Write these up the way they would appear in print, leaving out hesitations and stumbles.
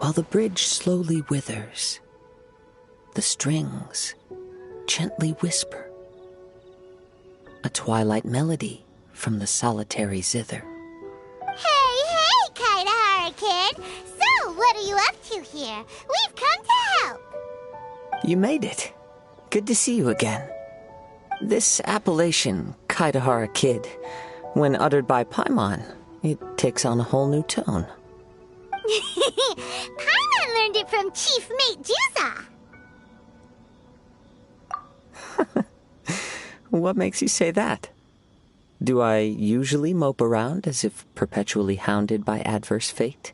while the bridge slowly withers. The strings gently whisper. A twilight melody from the solitary zither. Hey, Kaitahara kid! So, what are you up to here? We've come to help! You made it. Good to see you again. This appellation, Kaitahara Kid, when uttered by Paimon, it takes on a whole new tone. Paimon learned it from Chief Mate Juza. What makes you say that? Do I usually mope around as if perpetually hounded by adverse fate?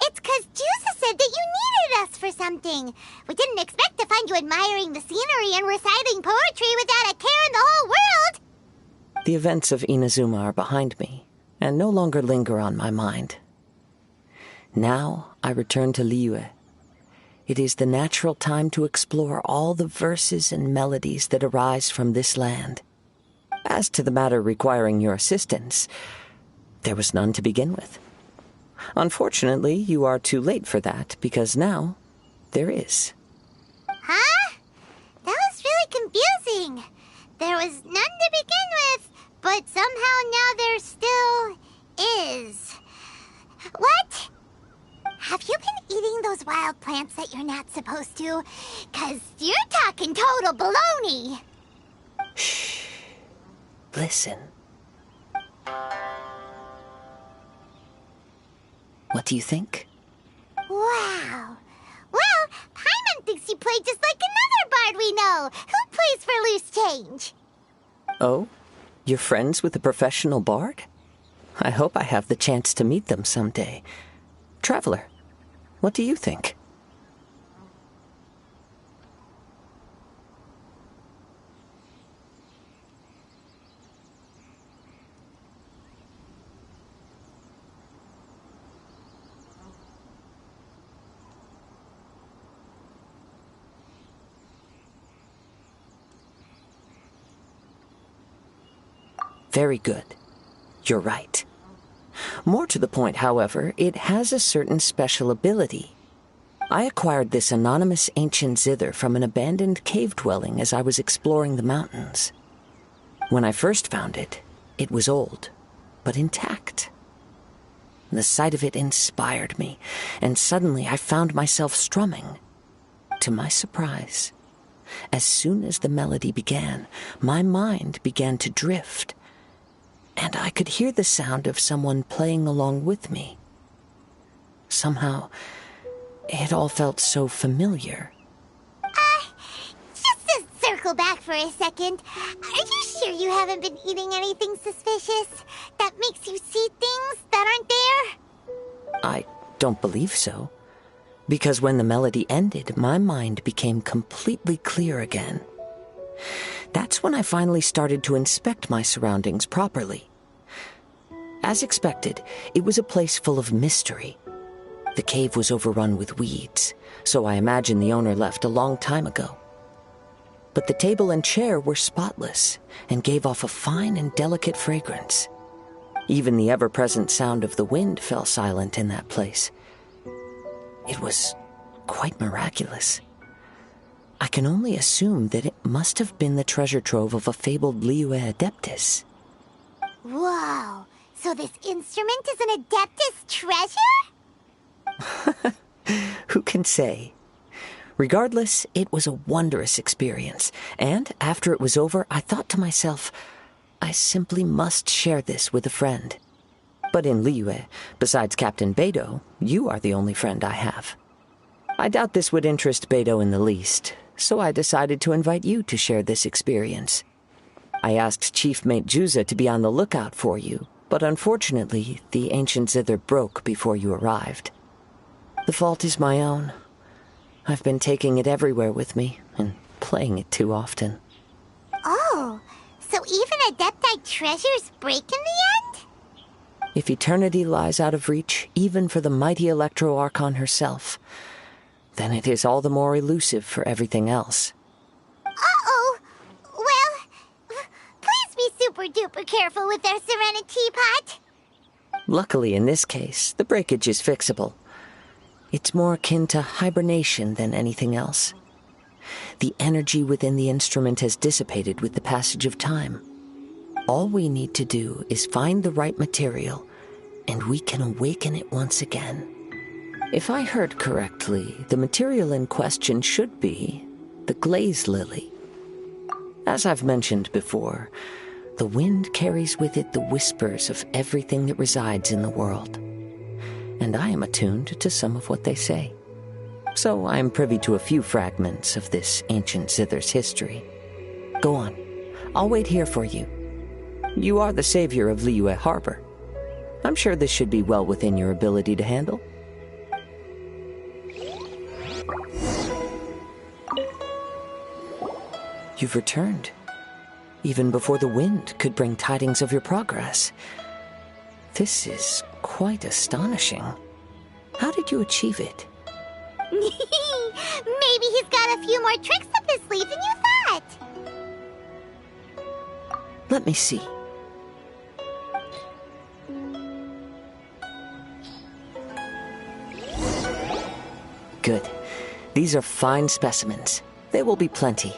It's 'cause Juza said that you needed us for something. We didn't expect to find you admiring the scenery and reciting poetry without a care in the whole world. The events of Inazuma are behind me, and no longer linger on my mind. Now I return to Liyue. It is the natural time to explore all the verses and melodies that arise from this land. As to the matter requiring your assistance, there was none to begin with. Unfortunately, you are too late for that, because now there is. Huh? That was really confusing. There was none to begin with, but somehow now there still is. What? Have you been eating those wild plants that you're not supposed to? 'Cause you're talking total baloney. Shh. Listen. What do you think? Wow. Well, Paimon thinks you play just like another bard we know, who plays for loose change. Oh? You're friends with a professional bard? I hope I have the chance to meet them someday. Traveler, what do you think? Very good. You're right. More to the point, however, it has a certain special ability. I acquired this anonymous ancient zither from an abandoned cave dwelling as I was exploring the mountains. When I first found it, it was old, but intact. The sight of it inspired me, and suddenly I found myself strumming. To my surprise, as soon as the melody began, my mind began to drift, and I could hear the sound of someone playing along with me. Somehow, it all felt so familiar. Just to circle back for a second, are you sure you haven't been eating anything suspicious that makes you see things that aren't there? I don't believe so, because when the melody ended, my mind became completely clear again. That's when I finally started to inspect my surroundings properly. As expected, it was a place full of mystery. The cave was overrun with weeds, so I imagine the owner left a long time ago. But the table and chair were spotless and gave off a fine and delicate fragrance. Even the ever-present sound of the wind fell silent in that place. It was quite miraculous. I can only assume that it must have been the treasure trove of a fabled Liyue Adeptus. Whoa, so this instrument is an Adeptus treasure? Who can say? Regardless, it was a wondrous experience, and after it was over, I thought to myself, I simply must share this with a friend. But in Liyue, besides Captain Beidou, you are the only friend I have. I doubt this would interest Beidou in the least, so I decided to invite you to share this experience. I asked Chief Mate Juza to be on the lookout for you, but unfortunately, the ancient zither broke before you arrived. The fault is my own. I've been taking it everywhere with me, and playing it too often. Oh, so even Adepti treasures break in the end? If eternity lies out of reach, even for the mighty Electro-Archon herself, then it is all the more elusive for everything else. Uh-oh. Well, please be super-duper careful with our Serenity Pot. Luckily, in this case, the breakage is fixable. It's more akin to hibernation than anything else. The energy within the instrument has dissipated with the passage of time. All we need to do is find the right material, and we can awaken it once again. If I heard correctly, the material in question should be the glaze lily. As I've mentioned before, the wind carries with it the whispers of everything that resides in the world. And I am attuned to some of what they say. So I am privy to a few fragments of this ancient zither's history. Go on. I'll wait here for you. You are the savior of Liyue Harbor. I'm sure this should be well within your ability to handle. You've returned, even before the wind could bring tidings of your progress. This is quite astonishing. How did you achieve it? Maybe he's got a few more tricks up his sleeve than you thought. Let me see. Good. These are fine specimens. They will be plenty.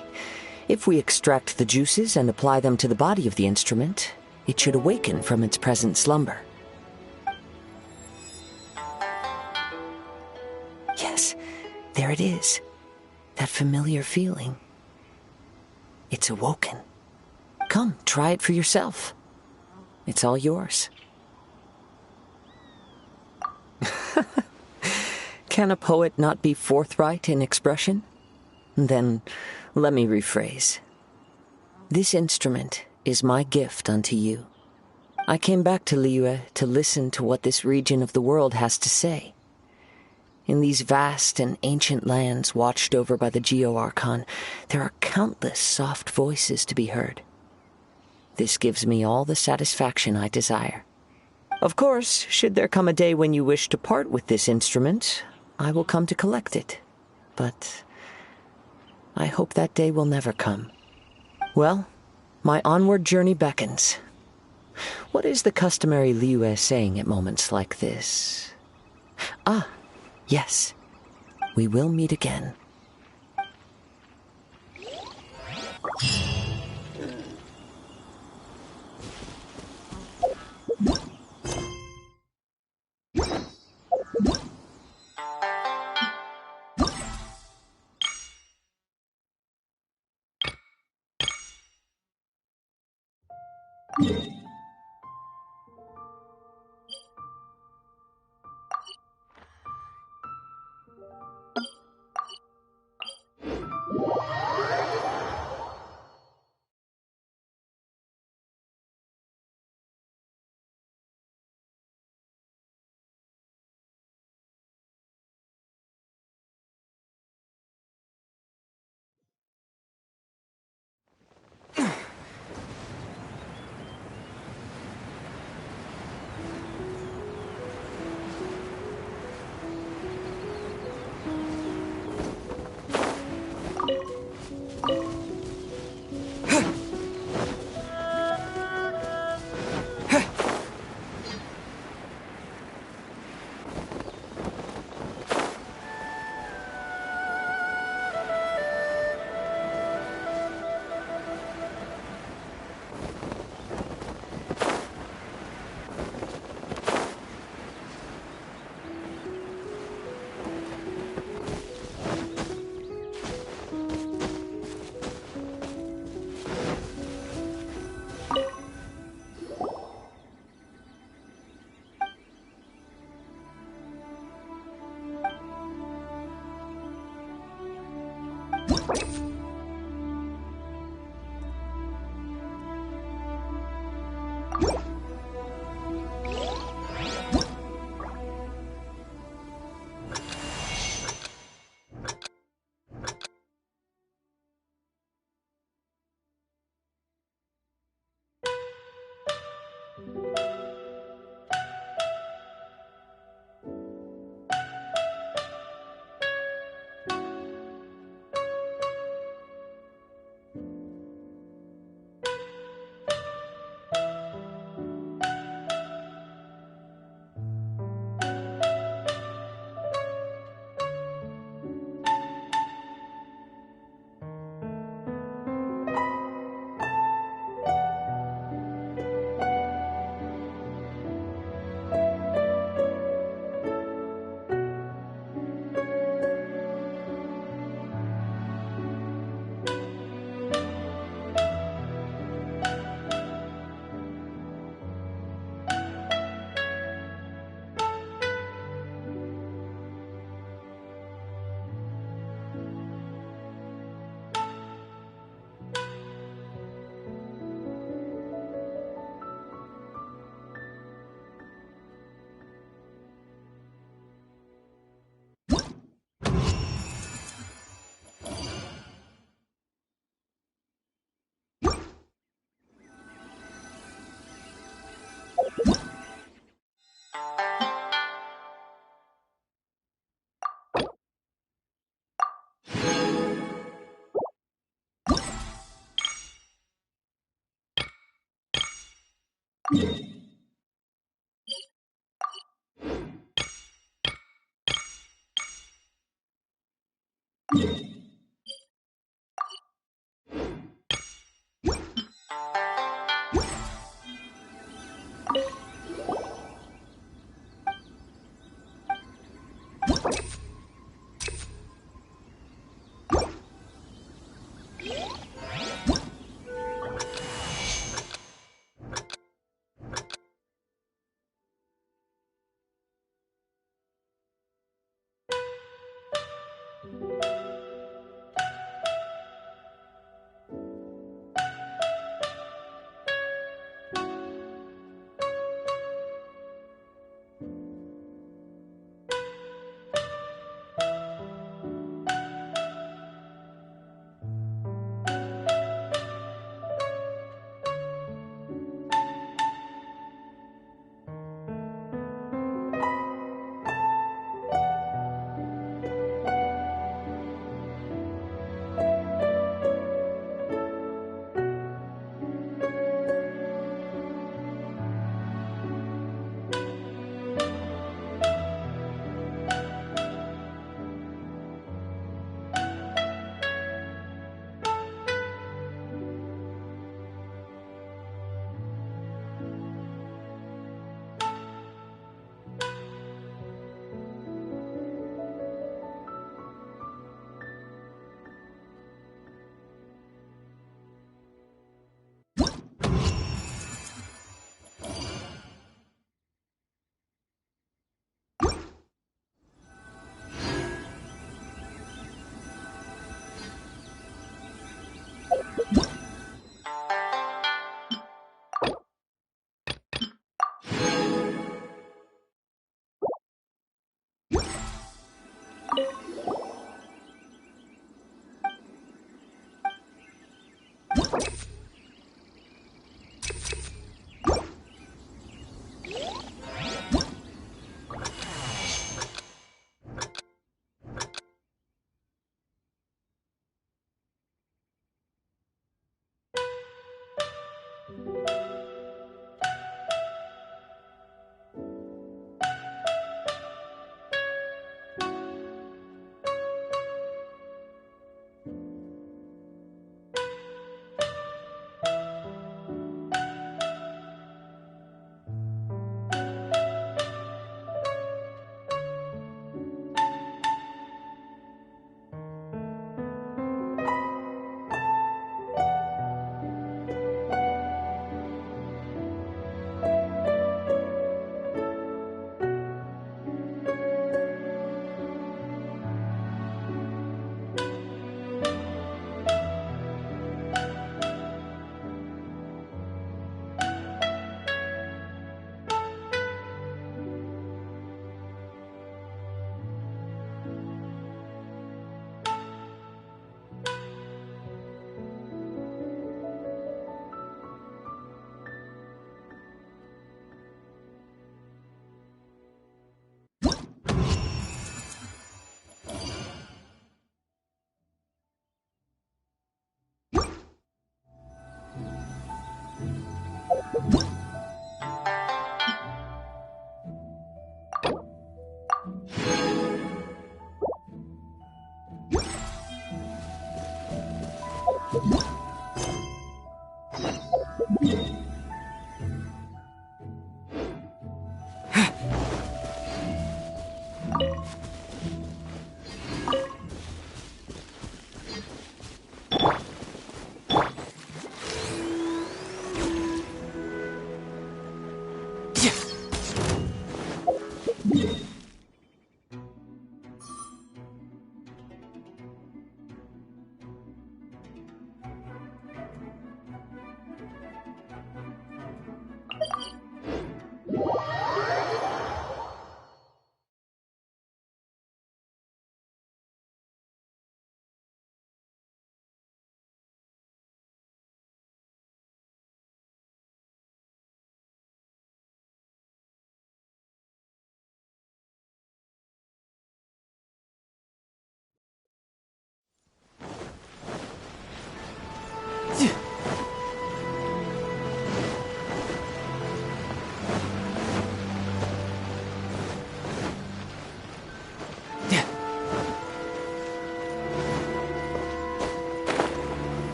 If we extract the juices and apply them to the body of the instrument, it should awaken from its present slumber. Yes, there it is. That familiar feeling. It's awoken. Come, try it for yourself. It's all yours. Can a poet not be forthright in expression? Then, let me rephrase. This instrument is my gift unto you. I came back to Liyue to listen to what this region of the world has to say. In these vast and ancient lands watched over by the Geo-Archon, there are countless soft voices to be heard. This gives me all the satisfaction I desire. Of course, should there come a day when you wish to part with this instrument, I will come to collect it. But I hope that day will never come. Well, my onward journey beckons. What is the customary Liyue saying at moments like this? Ah, yes. We will meet again.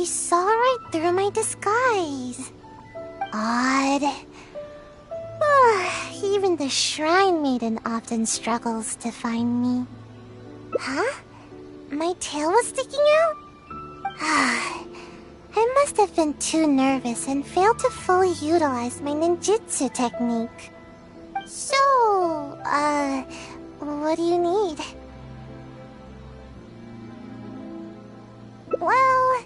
She saw right through my disguise. Odd. Even the Shrine Maiden often struggles to find me. Huh? My tail was sticking out? I must have been too nervous and failed to fully utilize my ninjutsu technique. So, what do you need? Well,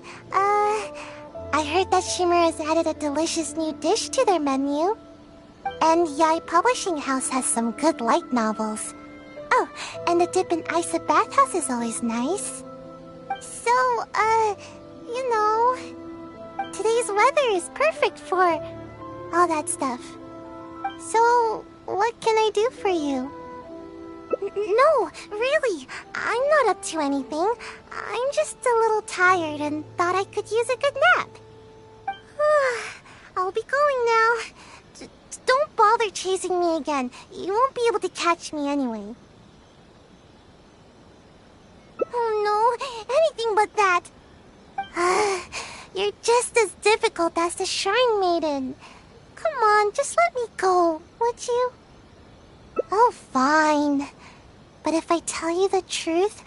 I heard that Shimmer has added a delicious new dish to their menu. And Yai Publishing House has some good light novels. Oh, and a dip in ice bathhouse is always nice. So, you know, today's weather is perfect for all that stuff. So, what can I do for you? No, really, I'm not up to anything. I'm just a little tired and thought I could use a good nap. I'll be going now. Don't bother chasing me again. You won't be able to catch me anyway. Oh no, anything but that. You're just as difficult as the Shrine Maiden. Come on, just let me go, would you? Oh, fine. But if I tell you the truth,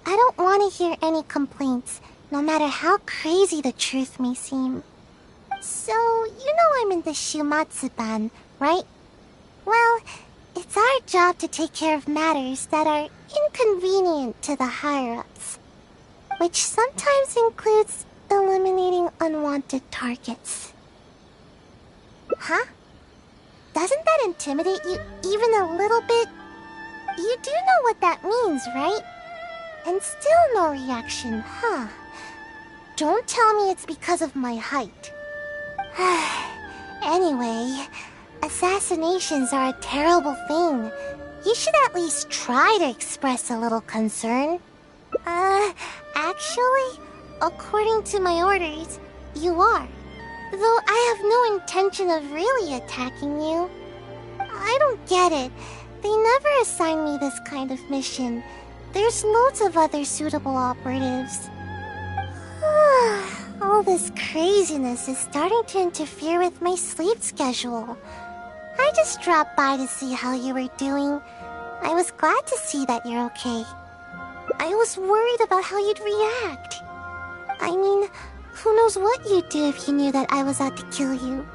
I don't want to hear any complaints, no matter how crazy the truth may seem. So, you know I'm in the Shumatsuban, right? Well, it's our job to take care of matters that are inconvenient to the higher-ups, which sometimes includes eliminating unwanted targets. Huh? Doesn't that intimidate you even a little bit? You do know what that means, right? And still no reaction, huh? Don't tell me it's because of my height. Anyway, assassinations are a terrible thing. You should at least try to express a little concern. Actually, according to my orders, you are. Though I have no intention of really attacking you. I don't get it. They never assign me this kind of mission. There's loads of other suitable operatives. All this craziness is starting to interfere with my sleep schedule. I just dropped by to see how you were doing. I was glad to see that you're okay. I was worried about how you'd react. I mean, who knows what you'd do if you knew that I was out to kill you.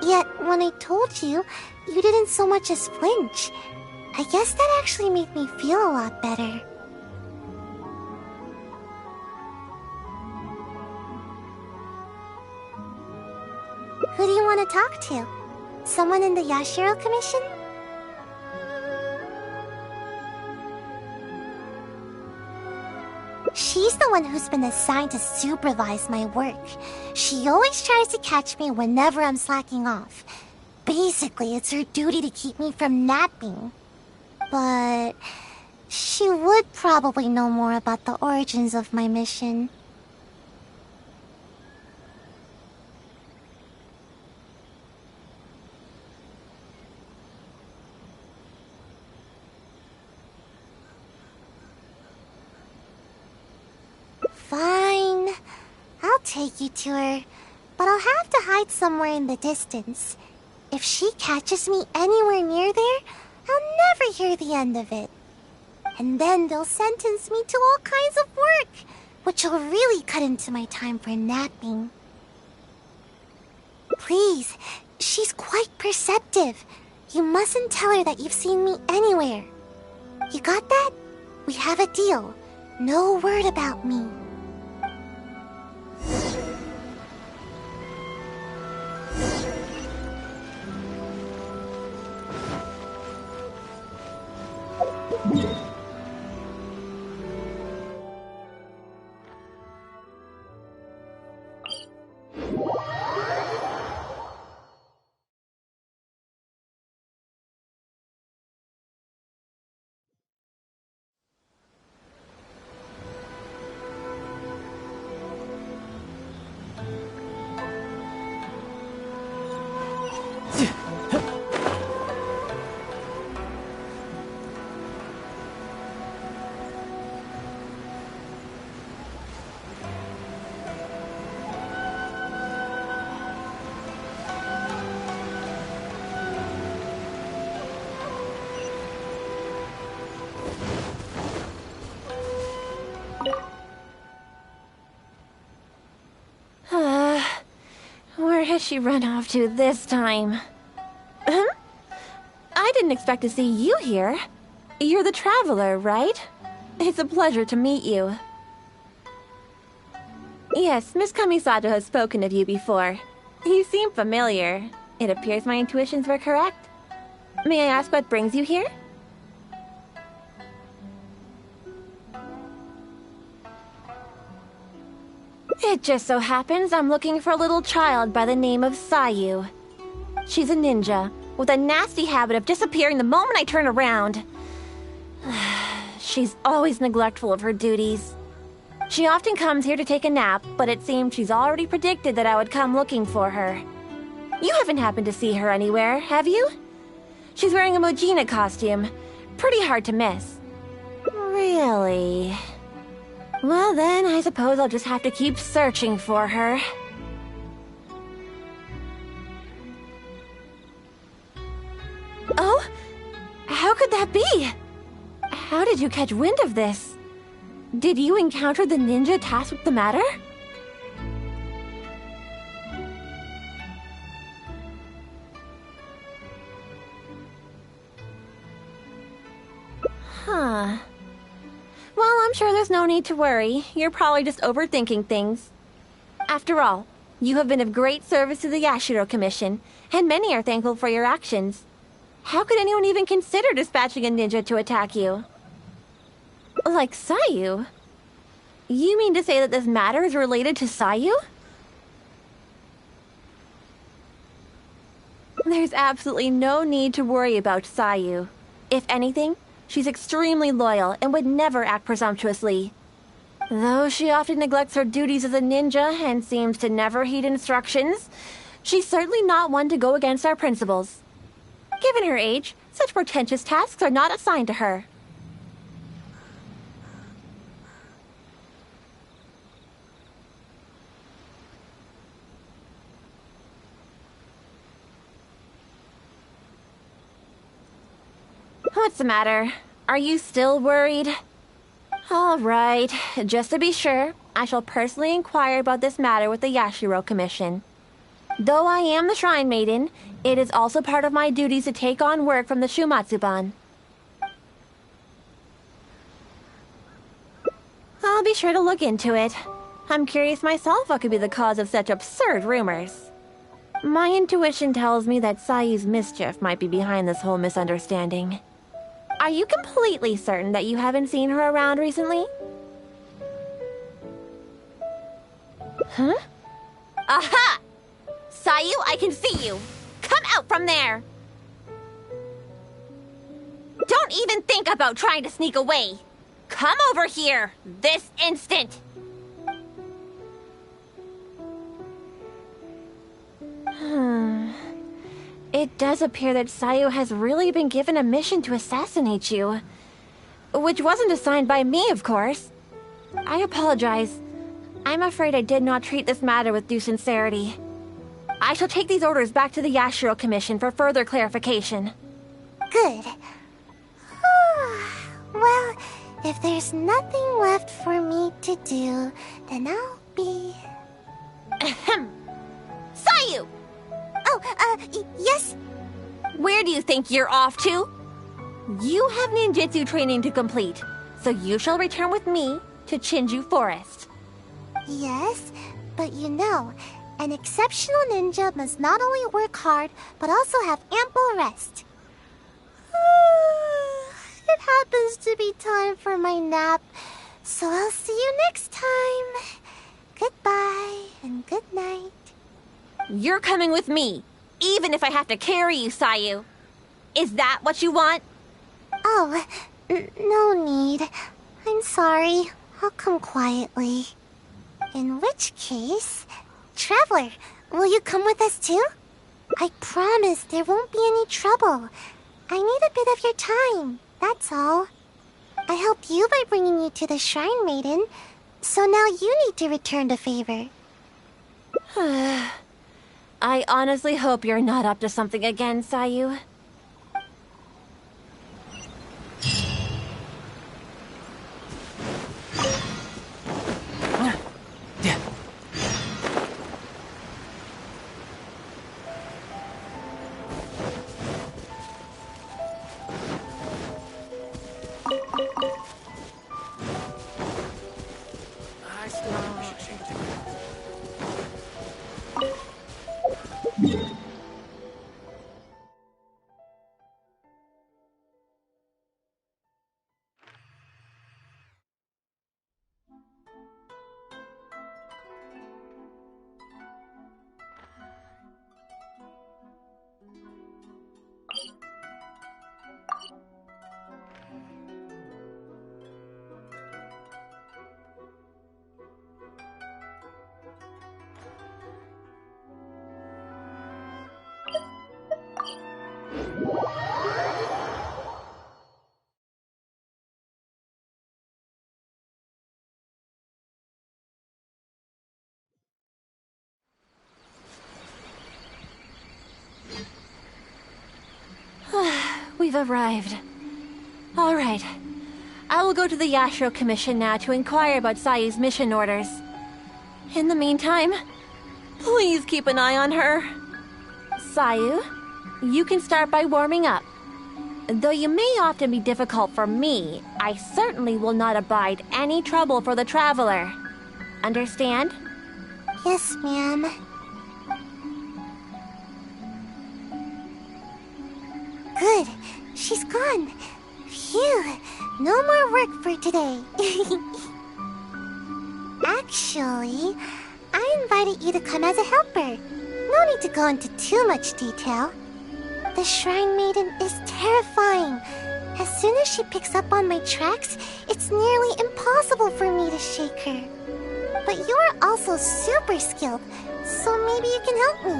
Yet, when I told you, you didn't so much as flinch. I guess that actually made me feel a lot better. Who do you want to talk to? Someone in the Yashiro Commission? She's the one who's been assigned to supervise my work. She always tries to catch me whenever I'm slacking off. Basically, it's her duty to keep me from napping. But she would probably know more about the origins of my mission. Fine. I'll take you to her, but I'll have to hide somewhere in the distance. If she catches me anywhere near there, I'll never hear the end of it. And then they'll sentence me to all kinds of work, which will really cut into my time for napping. Please, she's quite perceptive. You mustn't tell her that you've seen me anywhere. You got that? We have a deal. No word about me. has she run off to this time? I didn't expect to see you here. You're the traveler, right? It's a pleasure to meet you. Yes, Miss Kamisato has spoken of you before. You seem familiar. It appears my intuitions were correct. May I ask what brings you here? It just so happens I'm looking for a little child by the name of Sayu. She's a ninja, with a nasty habit of disappearing the moment I turn around. She's always neglectful of her duties. She often comes here to take a nap, but it seems she's already predicted that I would come looking for her. You haven't happened to see her anywhere, have you? She's wearing a Mujina costume. Pretty hard to miss. Really? Well then, I suppose I'll just have to keep searching for her. Oh? How could that be? How did you catch wind of this? Did you encounter the ninja tasked with the matter? Huh. Well, I'm sure there's no need to worry. You're probably just overthinking things. After all, you have been of great service to the Yashiro Commission, and many are thankful for your actions. How could anyone even consider dispatching a ninja to attack you? Like Sayu? You mean to say that this matter is related to Sayu? There's absolutely no need to worry about Sayu. If anything, she's extremely loyal and would never act presumptuously. Though she often neglects her duties as a ninja and seems to never heed instructions, she's certainly not one to go against our principles. Given her age, such portentous tasks are not assigned to her. What's the matter? Are you still worried? All right, just to be sure, I shall personally inquire about this matter with the Yashiro Commission. Though I am the Shrine Maiden, it is also part of my duties to take on work from the Shumatsuban. I'll be sure to look into it. I'm curious myself what could be the cause of such absurd rumors. My intuition tells me that Sayu's mischief might be behind this whole misunderstanding. Are you completely certain that you haven't seen her around recently? Huh? Aha! Sayu, I can see you! Come out from there! Don't even think about trying to sneak away! Come over here, this instant! It does appear that Sayu has really been given a mission to assassinate you. Which wasn't assigned by me, of course. I apologize. I'm afraid I did not treat this matter with due sincerity. I shall take these orders back to the Yashiro Commission for further clarification. Good. Well, if there's nothing left for me to do, then I'll be... Ahem. Sayu! Oh, yes? Where do you think you're off to? You have ninjutsu training to complete, so you shall return with me to Chinju Forest. Yes, but you know, an exceptional ninja must not only work hard, but also have ample rest. It happens to be time for my nap, so I'll see you next time. Goodbye and good night. You're coming with me, even if I have to carry you, Sayu. Is that what you want? Oh, no need. I'm sorry. I'll come quietly. In which case... Traveler, will you come with us too? I promise there won't be any trouble. I need a bit of your time, that's all. I helped you by bringing you to the Shrine Maiden, so now you need to return the favor. I honestly hope you're not up to something again, Sayu. We've arrived. All right. I will go to the Yashiro Commission now to inquire about Sayu's mission orders. In the meantime, please keep an eye on her. Sayu, you can start by warming up. Though you may often be difficult for me, I certainly will not abide any trouble for the traveler. Understand? Yes, ma'am. Good. She's gone. Phew. No more work for today. Actually, I invited you to come as a helper. No need to go into too much detail. The Shrine Maiden is terrifying. As soon as she picks up on my tracks, it's nearly impossible for me to shake her. But you're also super skilled, so maybe you can help me.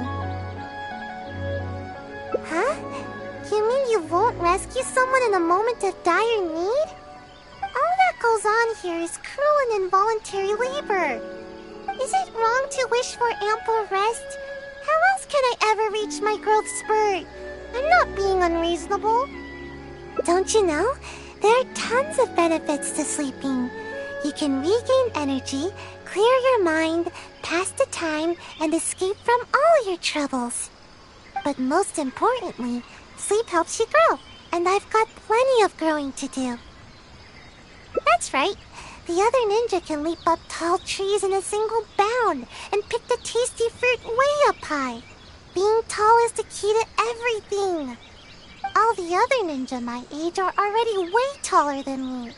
Huh? You mean you won't rescue someone in a moment of dire need? All that goes on here is cruel and involuntary labor. Is it wrong to wish for ample rest? How else can I ever reach my growth spurt? I'm not being unreasonable. Don't you know? There are tons of benefits to sleeping. You can regain energy, clear your mind, pass the time, and escape from all your troubles. But most importantly, sleep helps you grow, and I've got plenty of growing to do. That's right. The other ninja can leap up tall trees in a single bound and pick the tasty fruit way up high. Being tall is the key to everything. All the other ninja my age are already way taller than me.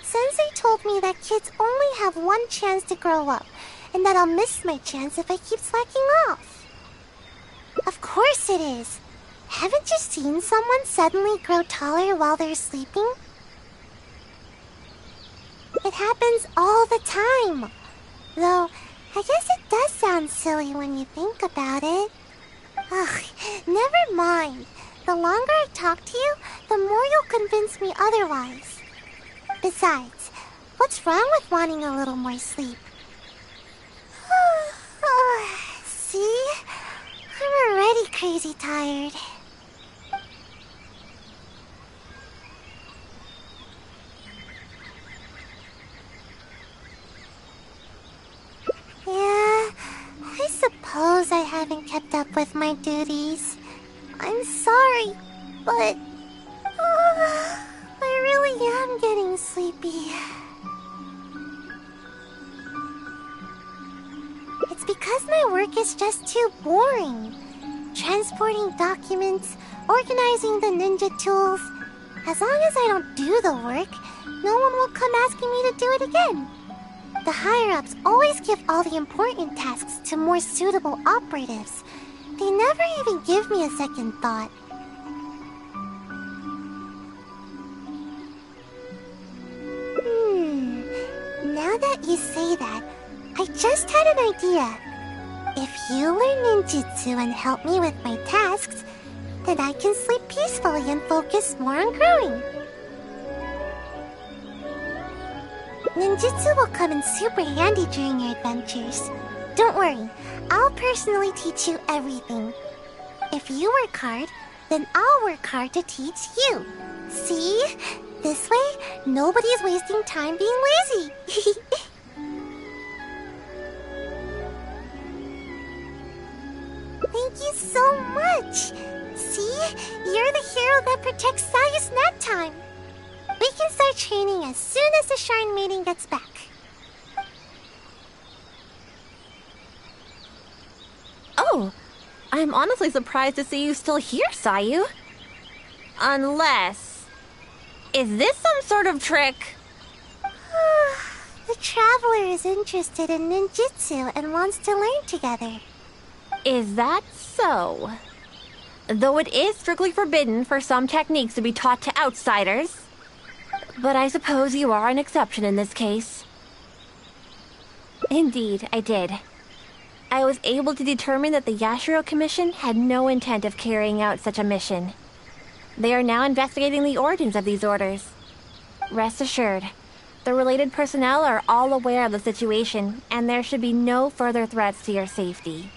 Sensei told me that kids only have one chance to grow up, and that I'll miss my chance if I keep slacking off. Of course it is. Haven't you seen someone suddenly grow taller while they're sleeping? It happens all the time. Though, I guess it does sound silly when you think about it. Ugh, never mind. The longer I talk to you, the more you'll convince me otherwise. Besides, what's wrong with wanting a little more sleep? See? I'm already crazy tired. Yeah, I suppose I haven't kept up with my duties. I'm sorry, but I really am getting sleepy. It's because my work is just too boring. Transporting documents, organizing the ninja tools. As long as I don't do the work, no one will come asking me to do it again. The higher-ups always give all the important tasks to more suitable operatives. They never even give me a second thought. Now that you say that, I just had an idea. If you learn ninjutsu and help me with my tasks, then I can sleep peacefully and focus more on growing. Ninjutsu will come in super handy during your adventures. Don't worry, I'll personally teach you everything. If you work hard, then I'll work hard to teach you. See? This way, nobody's wasting time being lazy. Thank you so much. See? You're the hero that protects Sayu's nap time. We can start training as soon as the Shrine Maiden gets back. Oh, I'm honestly surprised to see you still here, Sayu. Unless... Is this some sort of trick? The traveler is interested in ninjutsu and wants to learn together. Is that so? Though it is strictly forbidden for some techniques to be taught to outsiders. But I suppose you are an exception in this case. Indeed, I did. I was able to determine that the Yashiro Commission had no intent of carrying out such a mission. They are now investigating the origins of these orders. Rest assured, the related personnel are all aware of the situation, and there should be no further threats to your safety.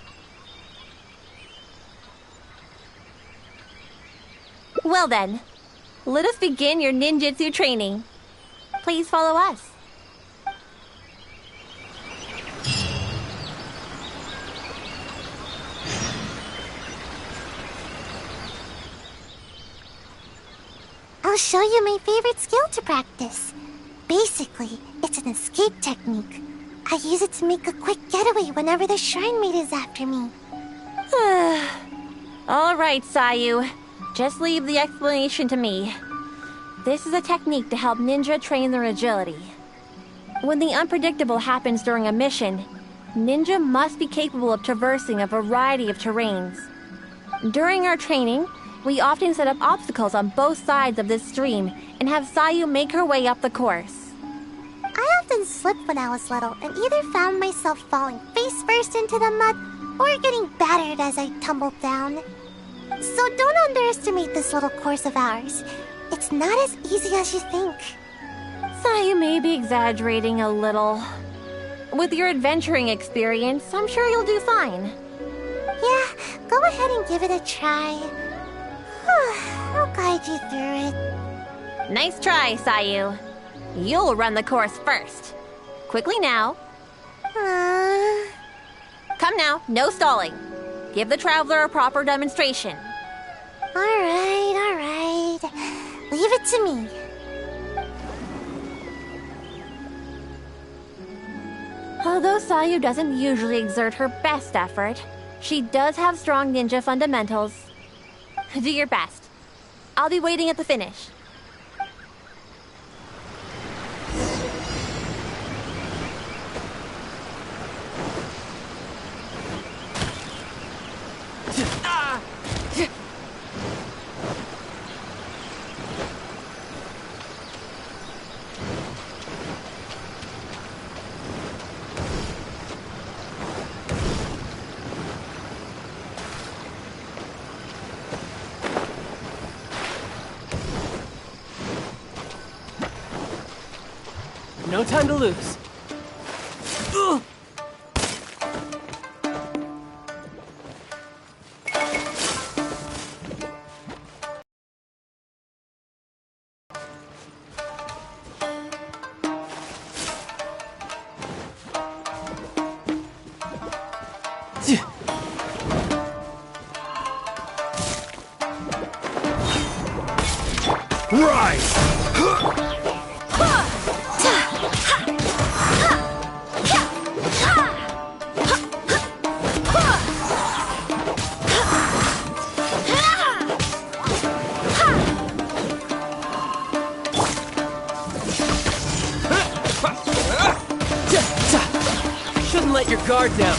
Well then, let us begin your ninjutsu training. Please follow us. I'll show you my favorite skill to practice. Basically, it's an escape technique. I use it to make a quick getaway whenever the shrine mate is after me. All right, Sayu. Just leave the explanation to me. This is a technique to help ninja train their agility. When the unpredictable happens during a mission, ninja must be capable of traversing a variety of terrains. During our training, we often set up obstacles on both sides of this stream and have Sayu make her way up the course. I often slipped when I was little and either found myself falling face first into the mud or getting battered as I tumbled down. So don't underestimate this little course of ours. It's not as easy as you think. Sayu may be exaggerating a little. With your adventuring experience, I'm sure you'll do fine. Yeah, go ahead and give it a try. I'll guide you through it. Nice try, Sayu. You'll run the course first. Quickly now. Come now, no stalling. Give the traveler a proper demonstration. All right. Leave it to me. Although Sayu doesn't usually exert her best effort, she does have strong ninja fundamentals. Do your best. I'll be waiting at the finish. No time to lose. Ugh. Rise! Shouldn't let your guard down.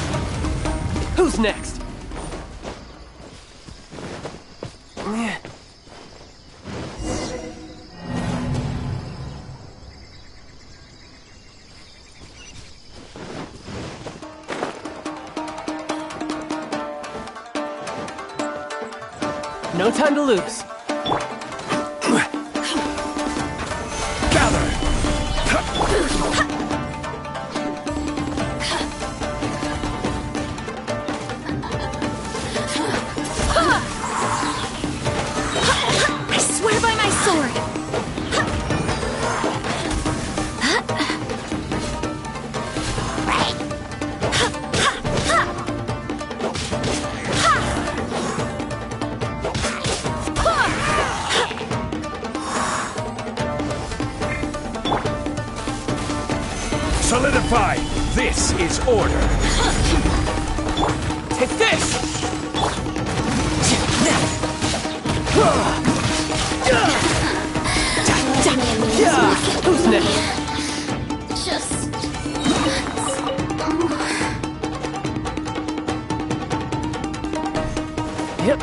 Who's next? No time to lose. Gather! I swear by my sword! Solidify! This is order! Hey, fish! Who's next? Just... Yep.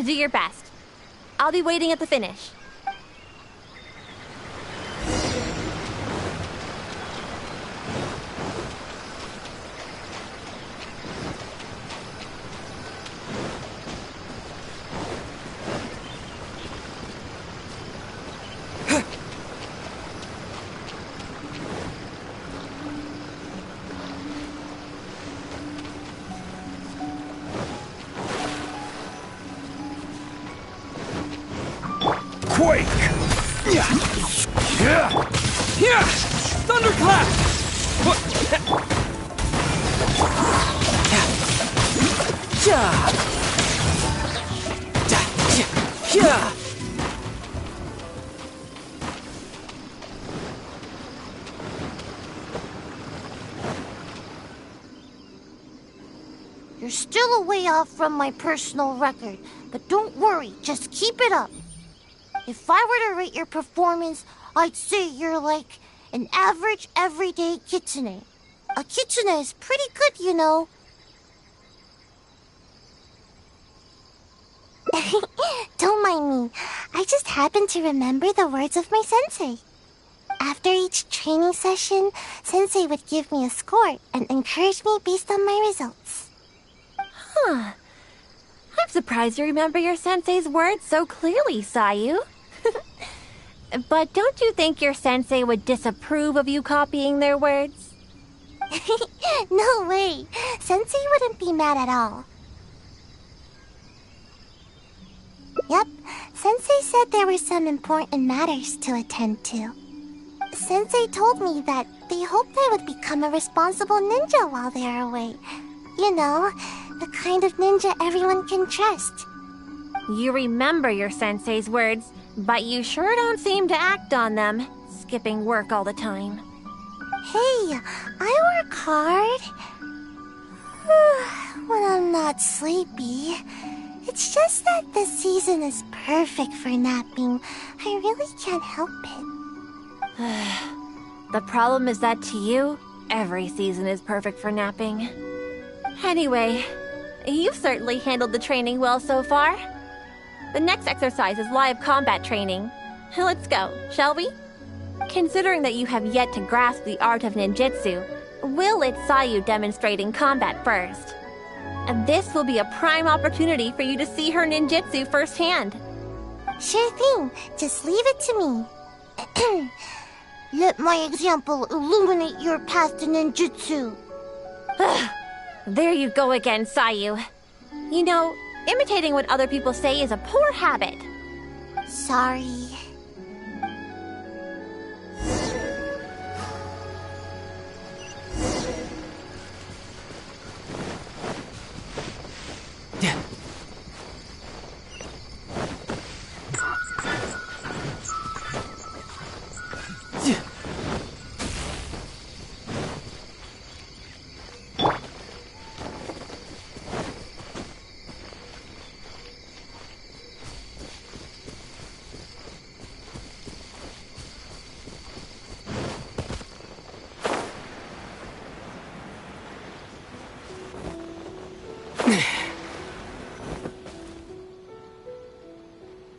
Do your best. I'll be waiting at the finish. Quake! Thunderclap! You're still a way off from my personal record, but don't worry, just keep it up. If I were to rate your performance, I'd say you're like an average, everyday kitsune. A kitsune is pretty good, you know. Don't mind me. I just happen to remember the words of my sensei. After each training session, sensei would give me a score and encourage me based on my results. Huh. I'm surprised you remember your sensei's words so clearly, Sayu. But don't you think your sensei would disapprove of you copying their words? No way. Sensei wouldn't be mad at all. Yep, Sensei said there were some important matters to attend to. Sensei told me that they hoped I would become a responsible ninja while they are away. You know, the kind of ninja everyone can trust. You remember your sensei's words, but you sure don't seem to act on them, skipping work all the time. Hey, I work hard. When I'm not sleepy. It's just that this season is perfect for napping. I really can't help it. The problem is that to you, every season is perfect for napping. Anyway, you've certainly handled the training well so far. The next exercise is live combat training. Let's go, shall we? Considering that you have yet to grasp the art of ninjutsu, we'll let Sayu demonstrate in combat first. And this will be a prime opportunity for you to see her ninjutsu firsthand. Sure thing. Just leave it to me. Let my example illuminate your path to ninjutsu. There you go again, Sayu. You know, imitating what other people say is a poor habit. Sorry.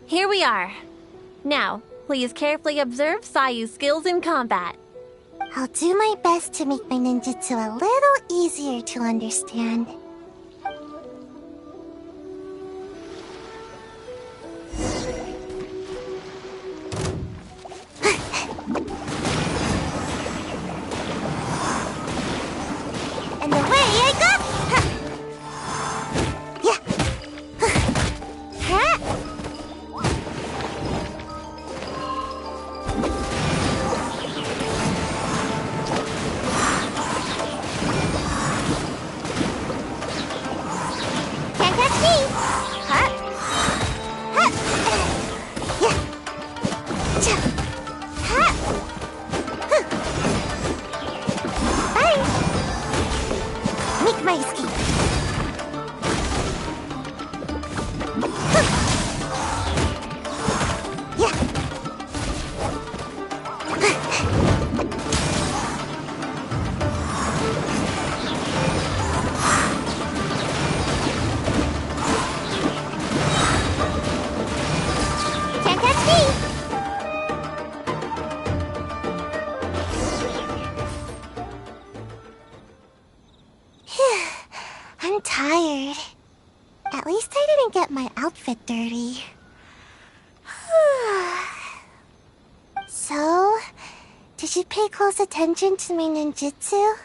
Here we are. Now, please carefully observe Sayu's skills in combat. I'll do my best to make my ninjutsu a little easier to understand. and away I go! Ha. Yeah. Ha. Can't catch me! Ha. Ha. Yeah. Cha. Ha. Huh. Bye! Make my escape. Huh. Yeah. Can't catch me. I'm tired. At least I didn't get my outfit dirty. So, did you pay close attention to my ninjutsu?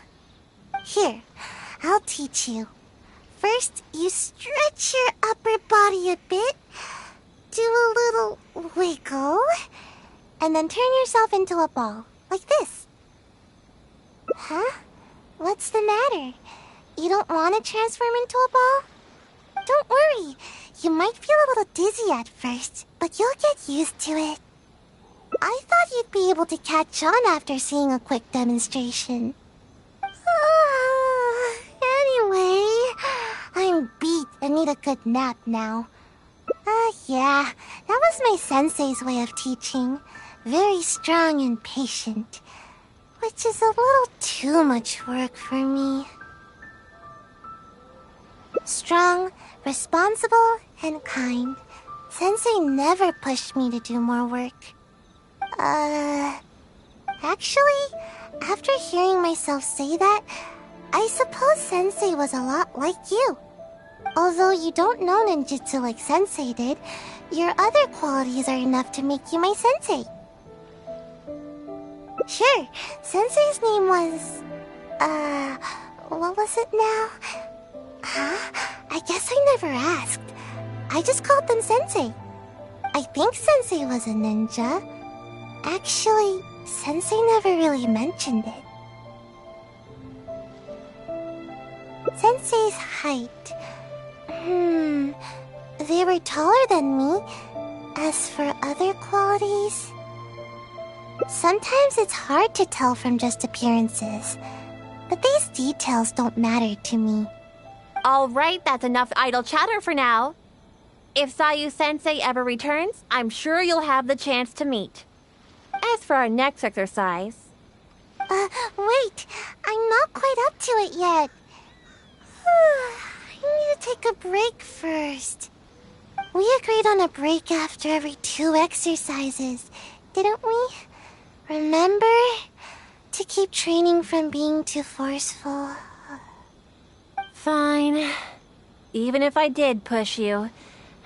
Here, I'll teach you. First, you stretch your upper body a bit, do a little wiggle, and then turn yourself into a ball, like this. Huh? What's the matter? You don't want to transform into a ball? Don't worry. You might feel a little dizzy at first, but you'll get used to it. I thought you'd be able to catch on after seeing a quick demonstration. Anyway, I'm beat and need a good nap now. Yeah, that was my sensei's way of teaching. Very strong and patient. Which is a little too much work for me. Strong, responsible, and kind. Sensei never pushed me to do more work. Actually, after hearing myself say that, I suppose Sensei was a lot like you. Although you don't know ninjutsu like Sensei did, your other qualities are enough to make you my sensei. Sure, Sensei's name was... what was it now? Huh? I guess I never asked. I just called them Sensei. I think Sensei was a ninja. Actually, Sensei never really mentioned it. Sensei's height. They were taller than me. As for other qualities... Sometimes it's hard to tell from just appearances. But these details don't matter to me. All right, that's enough idle chatter for now. If Sayu Sensei ever returns, I'm sure you'll have the chance to meet. As for our next exercise... Wait. I'm not quite up to it yet. I need to take a break first. We agreed on a break after every 2 exercises, didn't we? Remember? To keep training from being too forceful. Fine. Even if I did push you,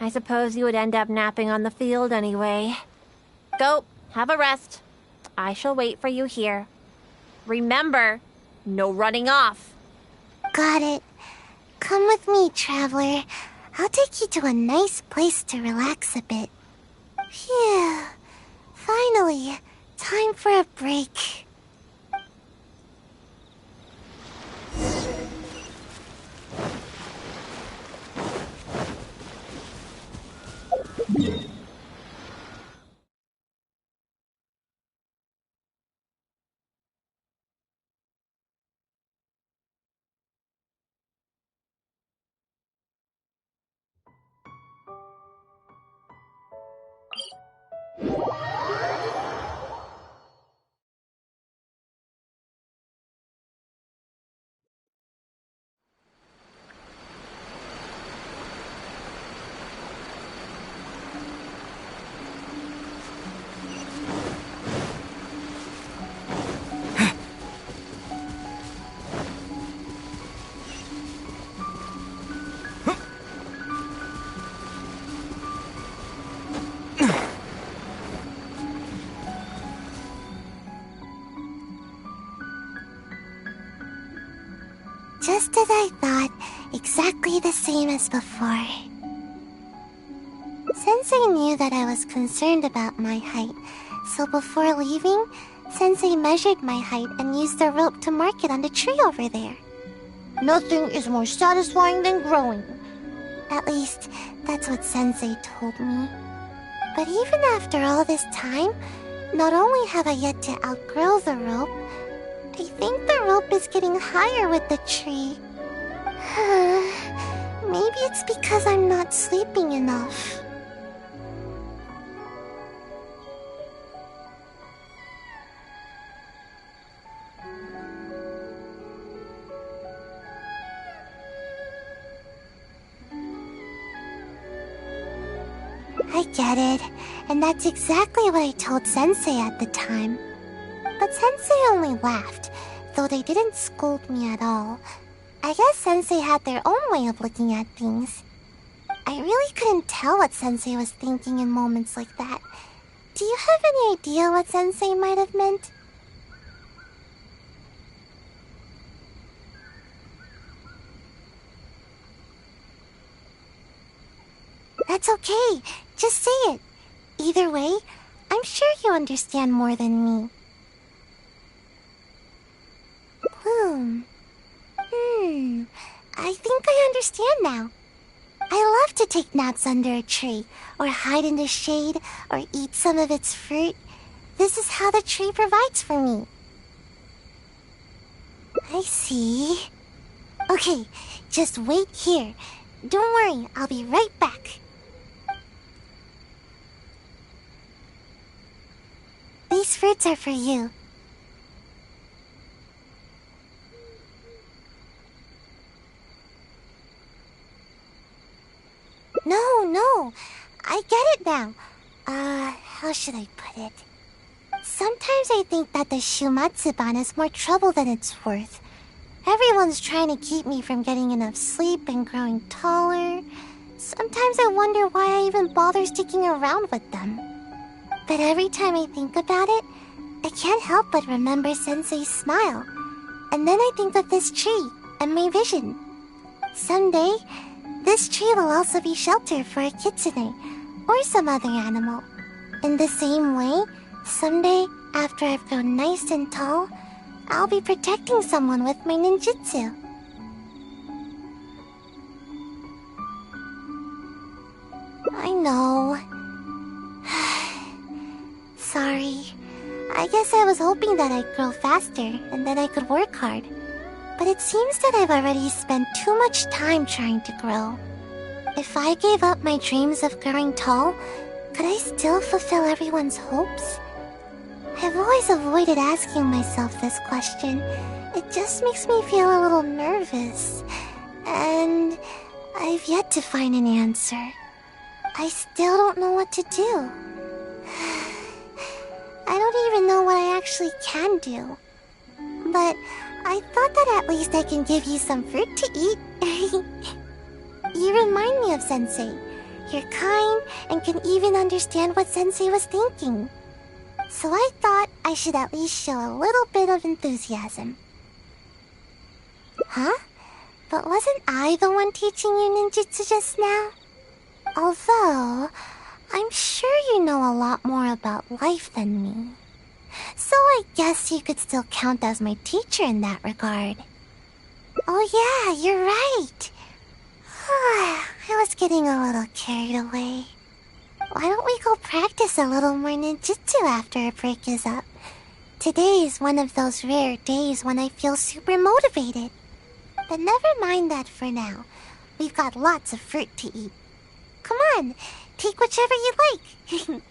I suppose you would end up napping on the field anyway. Go, have a rest. I shall wait for you here. Remember, no running off. Got it. Come with me, traveler. I'll take you to a nice place to relax a bit. Phew. Finally, time for a break. Just as I thought, exactly the same as before. Sensei knew that I was concerned about my height, so before leaving, Sensei measured my height and used the rope to mark it on the tree over there. Nothing is more satisfying than growing. At least, that's what Sensei told me. But even after all this time, not only have I yet to outgrow the rope, I think the rope is getting higher with the tree. Maybe it's because I'm not sleeping enough. I get it, and that's exactly what I told Sensei at the time. But Sensei only laughed, though they didn't scold me at all. I guess Sensei had their own way of looking at things. I really couldn't tell what Sensei was thinking in moments like that. Do you have any idea what Sensei might have meant? That's okay. Just say it. Either way, I'm sure you understand more than me. I think I understand now. I love to take naps under a tree, or hide in the shade, or eat some of its fruit. This is how the tree provides for me. I see. Okay, just wait here. Don't worry, I'll be right back. These fruits are for you. No. I get it now. How should I put it? Sometimes I think that the Shumatsuban is more trouble than it's worth. Everyone's trying to keep me from getting enough sleep and growing taller. Sometimes I wonder why I even bother sticking around with them. But every time I think about it, I can't help but remember Sensei's smile. And then I think of this tree and my vision. Someday, this tree will also be shelter for a kitsune or some other animal. In the same way, someday, after I've grown nice and tall, I'll be protecting someone with my ninjutsu. I know. Sorry. I guess I was hoping that I'd grow faster and then I could work hard. But it seems that I've already spent too much time trying to grow. If I gave up my dreams of growing tall, could I still fulfill everyone's hopes? I've always avoided asking myself this question. It just makes me feel a little nervous. And I've yet to find an answer. I still don't know what to do. I don't even know what I actually can do. But I thought that at least I can give you some fruit to eat. You remind me of Sensei. You're kind and can even understand what Sensei was thinking. So I thought I should at least show a little bit of enthusiasm. Huh? But wasn't I the one teaching you ninjutsu just now? Although, I'm sure you know a lot more about life than me. So I guess you could still count as my teacher in that regard. Oh yeah, you're right. I was getting a little carried away. Why don't we go practice a little more ninjutsu after a break is up? Today is one of those rare days when I feel super motivated. But never mind that for now. We've got lots of fruit to eat. Come on, take whichever you like.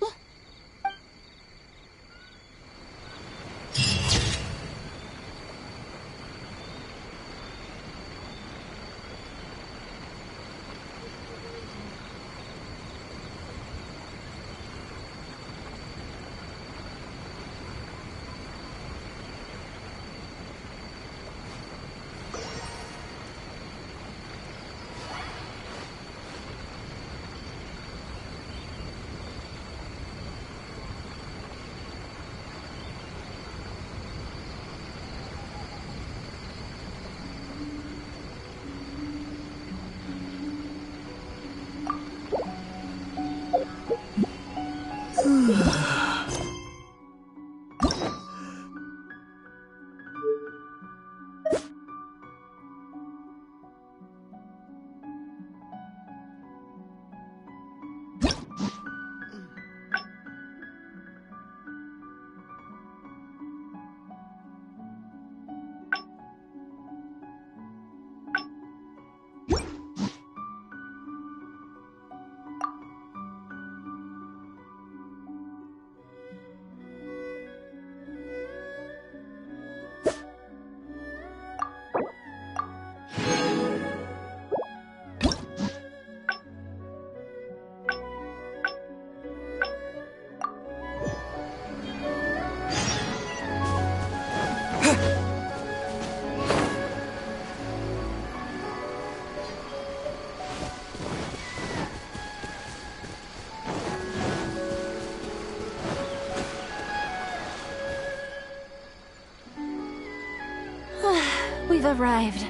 We've arrived.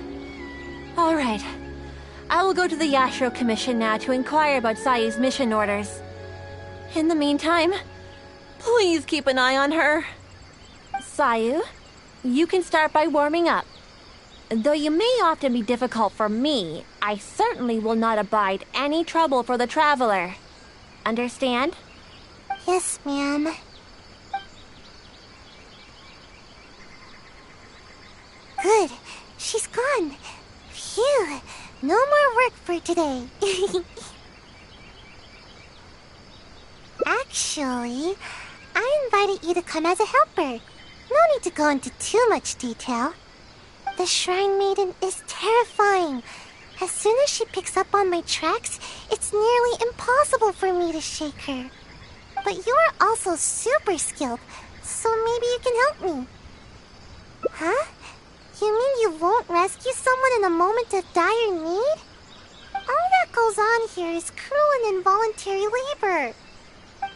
All right. I will go to the Yashiro Commission now to inquire about Sayu's mission orders. In the meantime, please keep an eye on her. Sayu, you can start by warming up. Though you may often be difficult for me, I certainly will not abide any trouble for the traveler. Understand? Yes, ma'am. Good. She's gone. Phew. No more work for today. Actually, I invited you to come as a helper. No need to go into too much detail. The Shrine Maiden is terrifying. As soon as she picks up on my tracks, it's nearly impossible for me to shake her. But you are also super skilled, so maybe you can help me. Huh? You mean you won't rescue someone in a moment of dire need? All that goes on here is cruel and involuntary labor.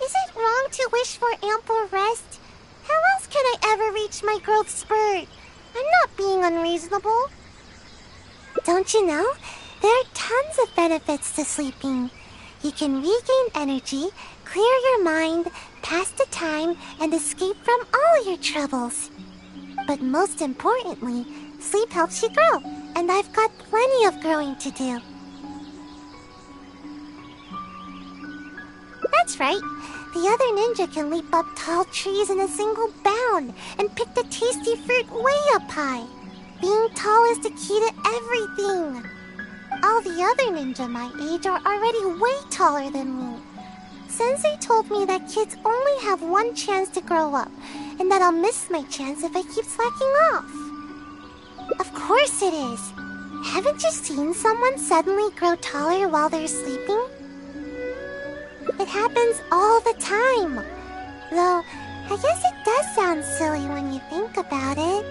Is it wrong to wish for ample rest? How else can I ever reach my growth spurt? I'm not being unreasonable. Don't you know? There are tons of benefits to sleeping. You can regain energy, clear your mind, pass the time, and escape from all your troubles. But most importantly, sleep helps you grow, and I've got plenty of growing to do. That's right. The other ninja can leap up tall trees in a single bound and pick the tasty fruit way up high. Being tall is the key to everything. All the other ninja my age are already way taller than me. Sensei told me that kids only have one chance to grow up, and that I'll miss my chance if I keep slacking off. Of course it is. Haven't you seen someone suddenly grow taller while they're sleeping? It happens all the time. Though, I guess it does sound silly when you think about it.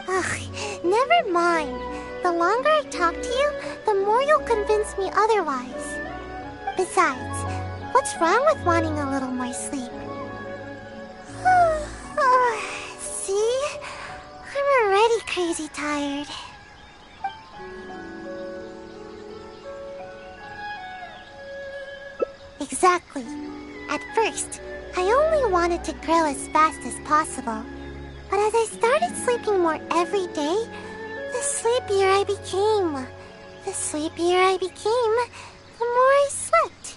Ugh, never mind. The longer I talk to you, the more you'll convince me otherwise. Besides, what's wrong with wanting a little more sleep? See? I'm already crazy tired. Exactly. At first, I only wanted to grow as fast as possible. But as I started sleeping more every day, the sleepier I became. The sleepier I became, the more I slept.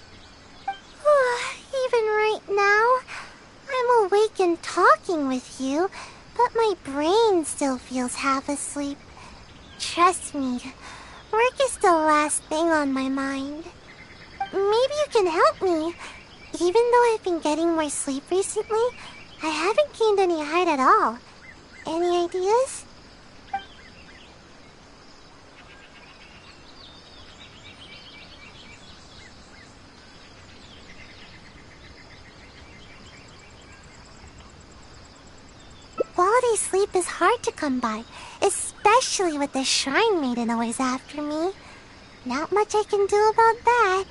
Even right now, I'm awake and talking with you, but my brain still feels half asleep. Trust me, work is the last thing on my mind. Maybe you can help me. Even though I've been getting more sleep recently, I haven't gained any height at all. Any ideas? Quality sleep is hard to come by, especially with the Shrine Maiden always after me. Not much I can do about that.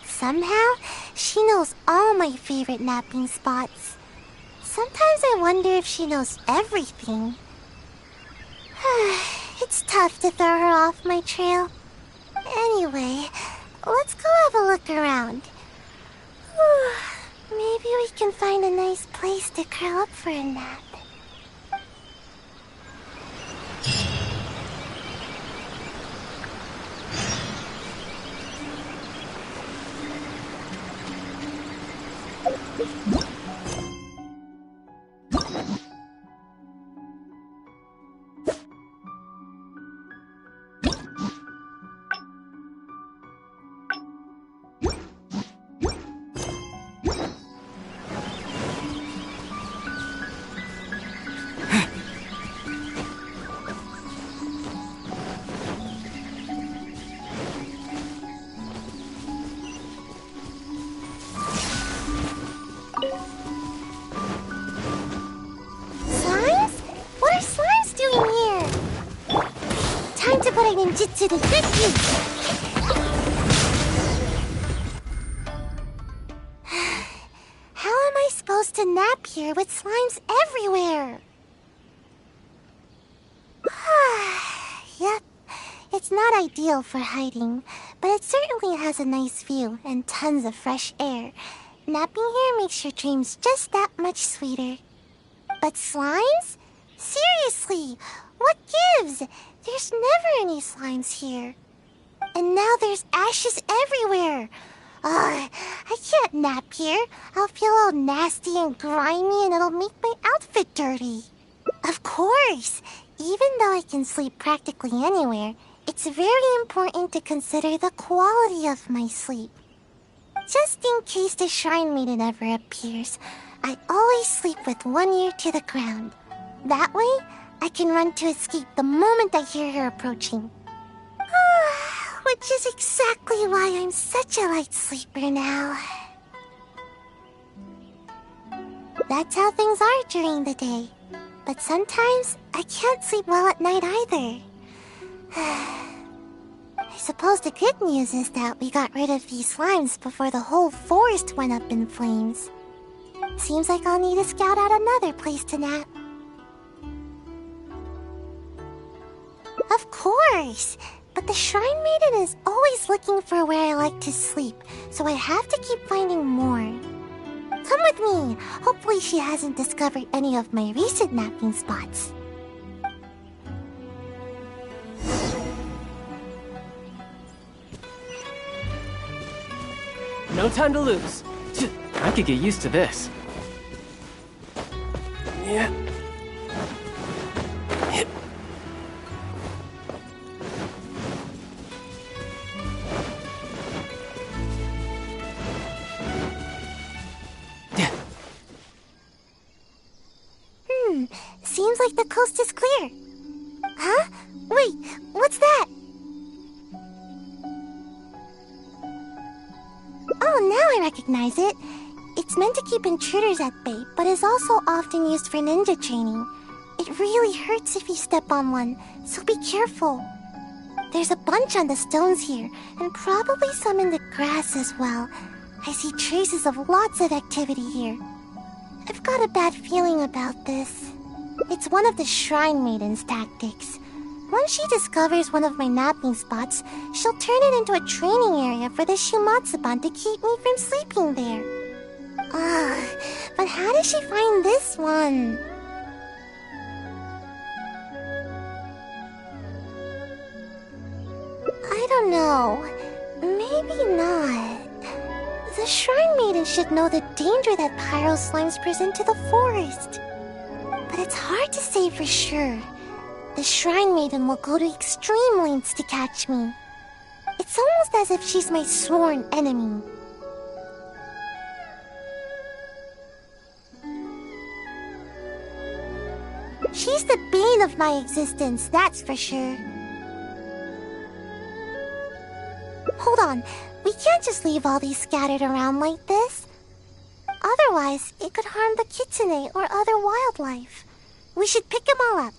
Somehow, she knows all my favorite napping spots. Sometimes I wonder if she knows everything. It's tough to throw her off my trail. Anyway, let's go have a look around. Maybe we can find a nice place to curl up for a nap. Ninjutsu to good use. How am I supposed to nap here with slimes everywhere? Yep, it's not ideal for hiding, but it certainly has a nice view and tons of fresh air. Napping here makes your dreams just that much sweeter. But slimes? Seriously, what gives? There's never any slimes here. And now there's ashes everywhere. Ugh, I can't nap here. I'll feel all nasty and grimy and it'll make my outfit dirty. Of course, even though I can sleep practically anywhere, it's very important to consider the quality of my sleep. Just in case the Shrine Maiden ever appears, I always sleep with one ear to the ground. That way, I can run to escape the moment I hear her approaching. Which is exactly why I'm such a light sleeper now. That's how things are during the day. But sometimes, I can't sleep well at night either. I suppose the good news is that we got rid of these slimes before the whole forest went up in flames. Seems like I'll need to scout out another place to nap. Of course! But the Shrine Maiden is always looking for where I like to sleep, so I have to keep finding more. Come with me! Hopefully she hasn't discovered any of my recent napping spots. No time to lose. I could get used to this. Yeah. Seems like the coast is clear. Huh? Wait, what's that? Oh, now I recognize it. It's meant to keep intruders at bay, but is also often used for ninja training. It really hurts if you step on one, so be careful. There's a bunch on the stones here, and probably some in the grass as well. I see traces of lots of activity here. I've got a bad feeling about this. It's one of the Shrine Maiden's tactics. Once she discovers one of my napping spots, she'll turn it into a training area for the Shumatsuban to keep me from sleeping there. But how did she find this one? I don't know. Maybe not. The Shrine Maiden should know the danger that pyro slimes present to the forest. But it's hard to say for sure. The Shrine Maiden will go to extreme lengths to catch me. It's almost as if she's my sworn enemy. She's the bane of my existence, that's for sure. Hold on, we can't just leave all these scattered around like this. Otherwise, it could harm the kitsune or other wildlife. We should pick them all up.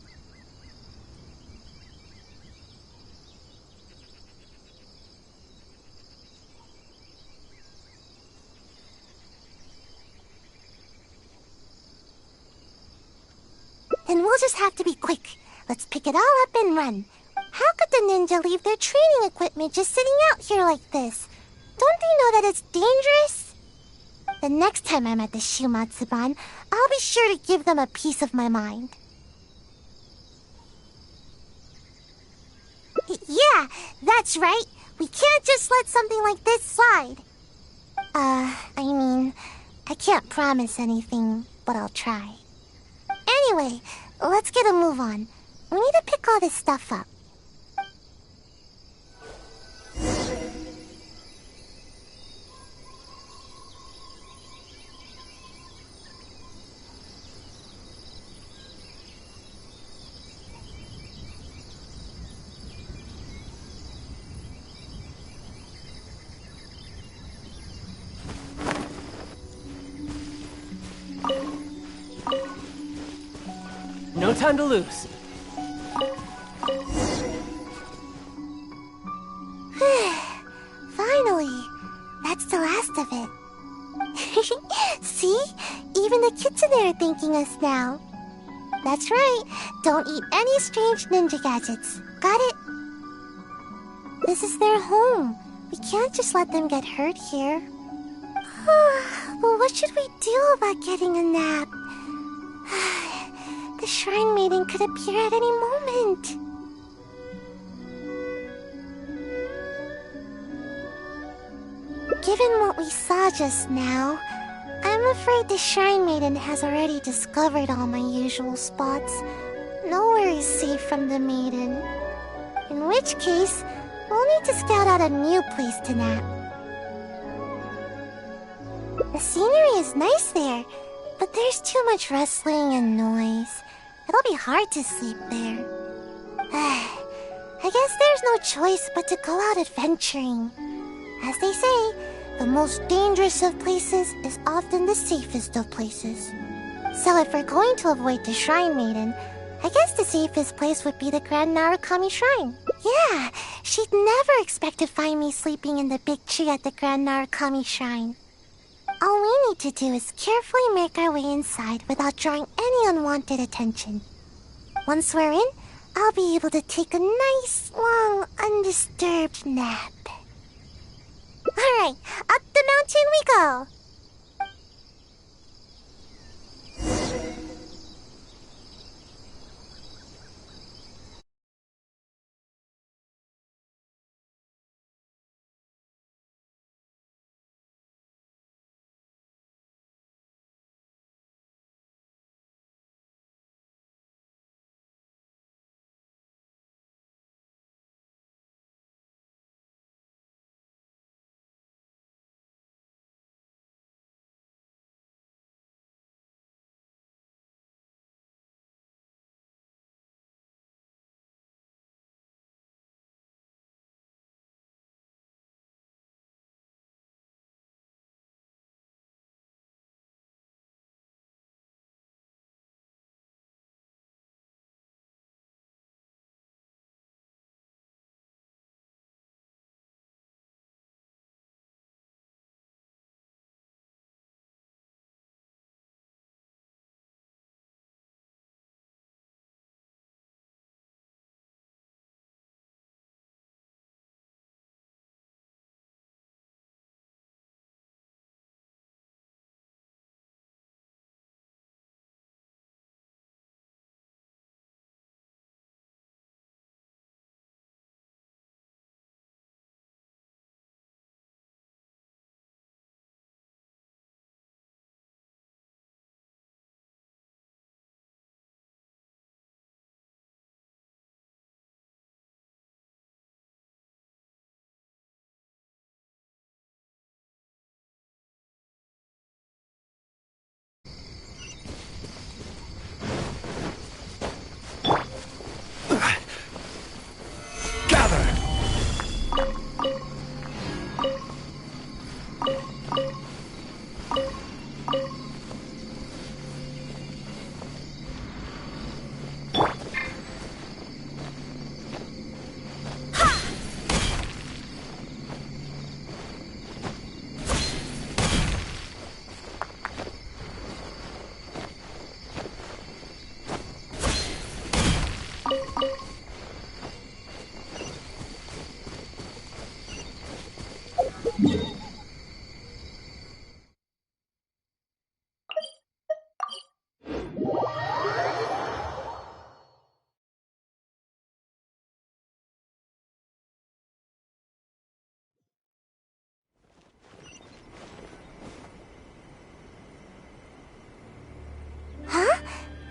And we'll just have to be quick. Let's pick it all up and run. How could the ninja leave their training equipment just sitting out here like this? Don't they know that it's dangerous? The next time I'm at the Shumatsuban, I'll be sure to give them a piece of my mind. Yeah, that's right. We can't just let something like this slide. I can't promise anything, but I'll try. Anyway, let's get a move on. We need to pick all this stuff up. No time to lose. Finally, that's the last of it. See? Even the kitsune are thanking us now. That's right. Don't eat any strange ninja gadgets. Got it? This is their home. We can't just let them get hurt here. Well, what should we do about getting a nap? The Shrine Maiden could appear at any moment. Given what we saw just now, I'm afraid the Shrine Maiden has already discovered all my usual spots. Nowhere is safe from the Maiden. In which case, we'll need to scout out a new place to nap. The scenery is nice there, but there's too much rustling and noise. It'll be hard to sleep there. I guess there's no choice but to go out adventuring. As they say, the most dangerous of places is often the safest of places. So if we're going to avoid the Shrine Maiden, I guess the safest place would be the Grand Narukami Shrine. Yeah, she'd never expect to find me sleeping in the big tree at the Grand Narukami Shrine. All we need to do is carefully make our way inside without drawing any unwanted attention. Once we're in, I'll be able to take a nice, long, undisturbed nap. Alright, up the mountain we go!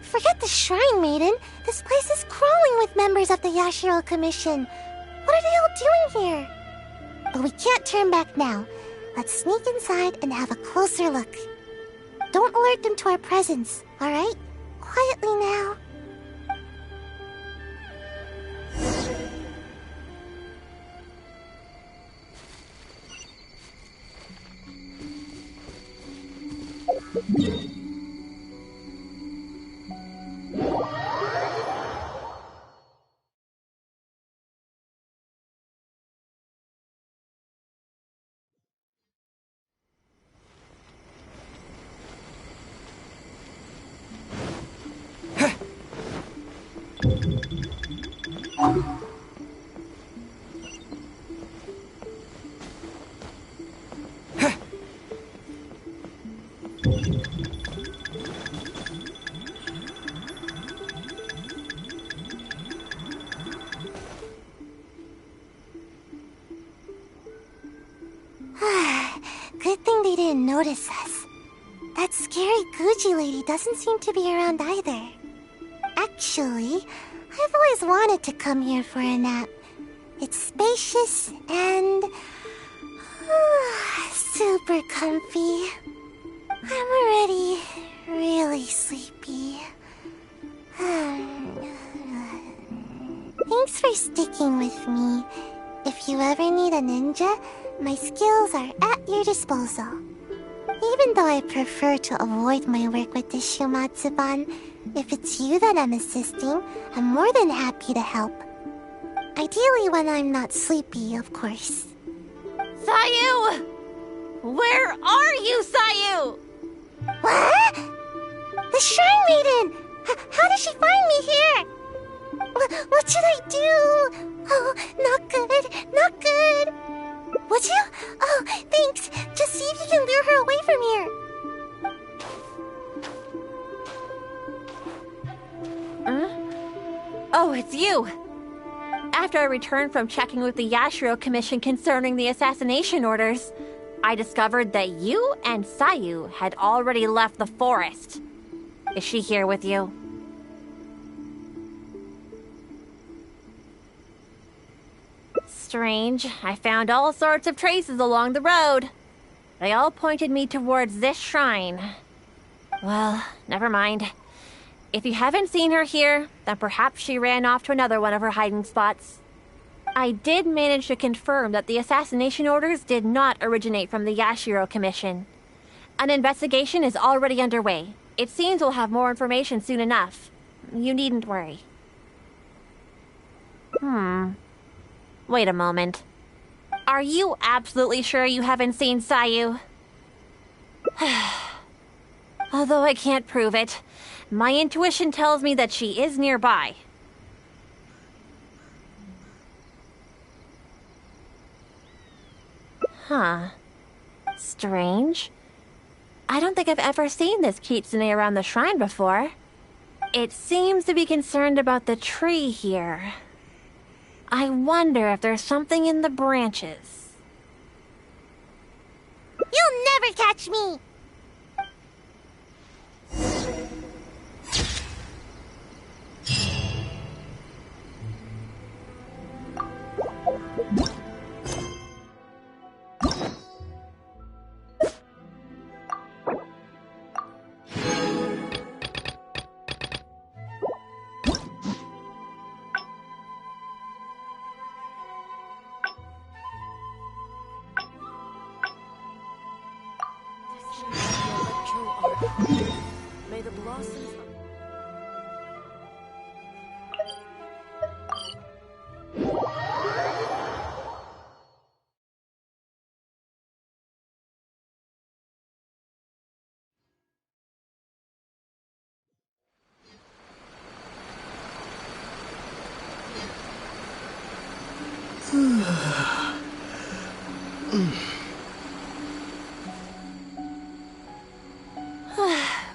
Forget the Shrine Maiden. This place is crawling with members of the Yashiro Commission. What are they all doing here? But we can't turn back now. Let's sneak inside and have a closer look. Don't alert them to our presence, alright? Quietly now. Good thing they didn't notice us. That scary Gucci lady doesn't seem to be around either. Actually, I've always wanted to come here for a nap. It's spacious and super comfy. I'm already really sleepy. Thanks for sticking with me. If you ever need a ninja, my skills are at your disposal. Even though I prefer to avoid my work with the Shumatsuban, if it's you that I'm assisting, I'm more than happy to help. Ideally when I'm not sleepy, of course. Sayu! Where are you, Sayu? What? The Shrine Maiden! How did she find me here? What should I do? Oh, not good, not good. Would you? Oh, thanks. Just see if you can lure her away from here. Oh, it's you. After I returned from checking with the Yashiro Commission concerning the assassination orders, I discovered that you and Sayu had already left the forest. Is she here with you? Strange. I found all sorts of traces along the road. They all pointed me towards this shrine. Well, never mind. If you haven't seen her here, then perhaps she ran off to another one of her hiding spots. I did manage to confirm that the assassination orders did not originate from the Yashiro Commission. An investigation is already underway. It seems we'll have more information soon enough. You needn't worry. Wait a moment. Are you absolutely sure you haven't seen Sayu? Although I can't prove it, my intuition tells me that she is nearby. Huh. Strange. I don't think I've ever seen this kitsune around the shrine before. It seems to be concerned about the tree here. I wonder if there's something in the branches. You'll never catch me! May the blossoms...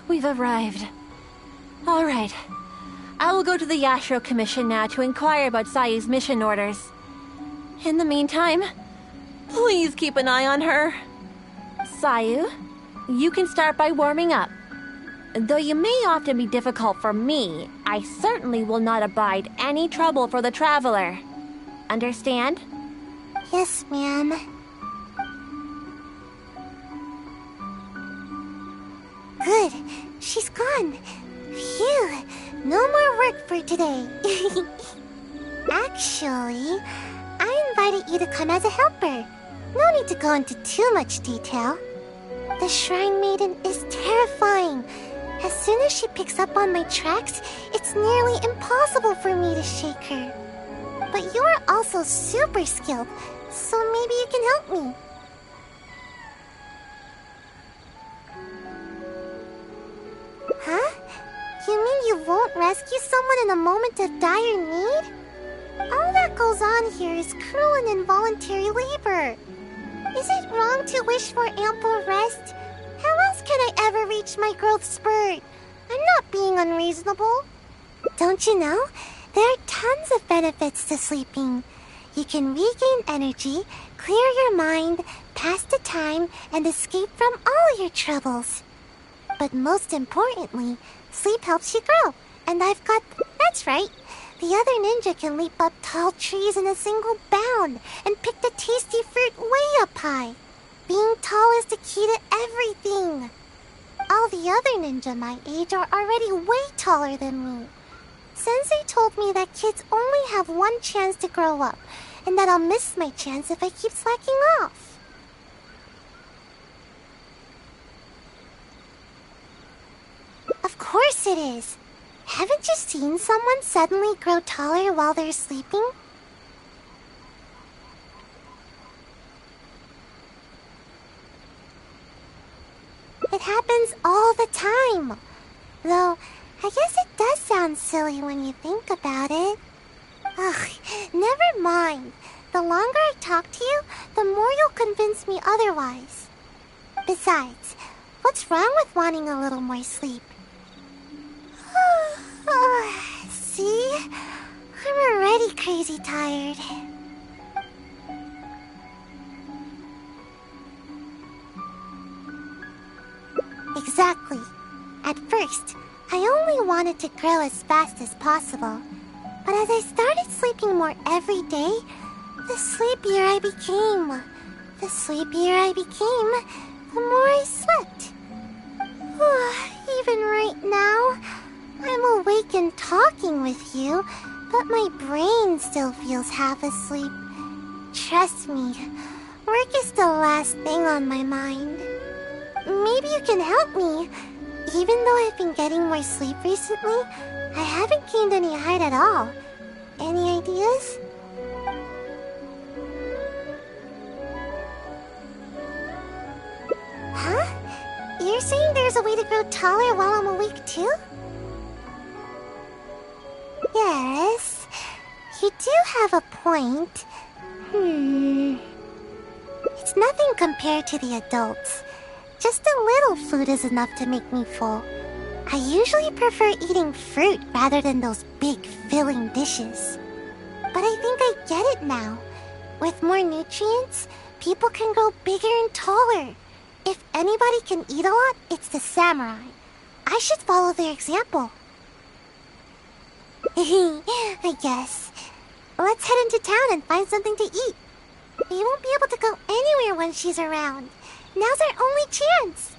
We've arrived. All right. I will go to the Yashiro Commission now to inquire about Sayu's mission orders. In the meantime, please keep an eye on her. Sayu, you can start by warming up. Though you may often be difficult for me, I certainly will not abide any trouble for the traveler. Understand? Yes, ma'am. Good. She's gone. Phew. No more work for today. Actually, I invited you to come as a helper. No need to go into too much detail. The Shrine Maiden is terrifying. As soon as she picks up on my tracks, it's nearly impossible for me to shake her. But you are also super skilled, so maybe you can help me. Huh? You mean you won't rescue someone in a moment of dire need? All that goes on here is cruel and involuntary labor. Is it wrong to wish for ample rest? How else can I ever reach my growth spurt? I'm not being unreasonable. Don't you know? There are tons of benefits to sleeping. You can regain energy, clear your mind, pass the time, and escape from all your troubles. But most importantly, sleep helps you grow. And I've got... That's right. The other ninja can leap up tall trees in a single bound and pick the tasty fruit way up high. Being tall is the key to everything. All the other ninja my age are already way taller than me. Sensei told me that kids only have one chance to grow up, and that I'll miss my chance if I keep slacking off. Of course it is. Haven't you seen someone suddenly grow taller while they're sleeping? It happens all the time. Though, I guess it does sound silly when you think about it. Ugh, never mind. The longer I talk to you, the more you'll convince me otherwise. Besides, what's wrong with wanting a little more sleep? See? I'm already crazy tired. Exactly. At first, I only wanted to grow as fast as possible. But as I started sleeping more every day, the sleepier I became. The sleepier I became, the more I slept. Even right now, I'm awake and talking with you, but my brain still feels half asleep. Trust me, work is the last thing on my mind. Maybe you can help me. Even though I've been getting more sleep recently, I haven't gained any height at all. Any ideas? Huh? You're saying there's a way to grow taller while I'm awake too? Yes, you do have a point. It's nothing compared to the adults. Just a little food is enough to make me full. I usually prefer eating fruit rather than those big filling dishes. But I think I get it now. With more nutrients, people can grow bigger and taller. If anybody can eat a lot, it's the samurai. I should follow their example. I guess. Let's head into town and find something to eat. We won't be able to go anywhere when she's around. Now's our only chance.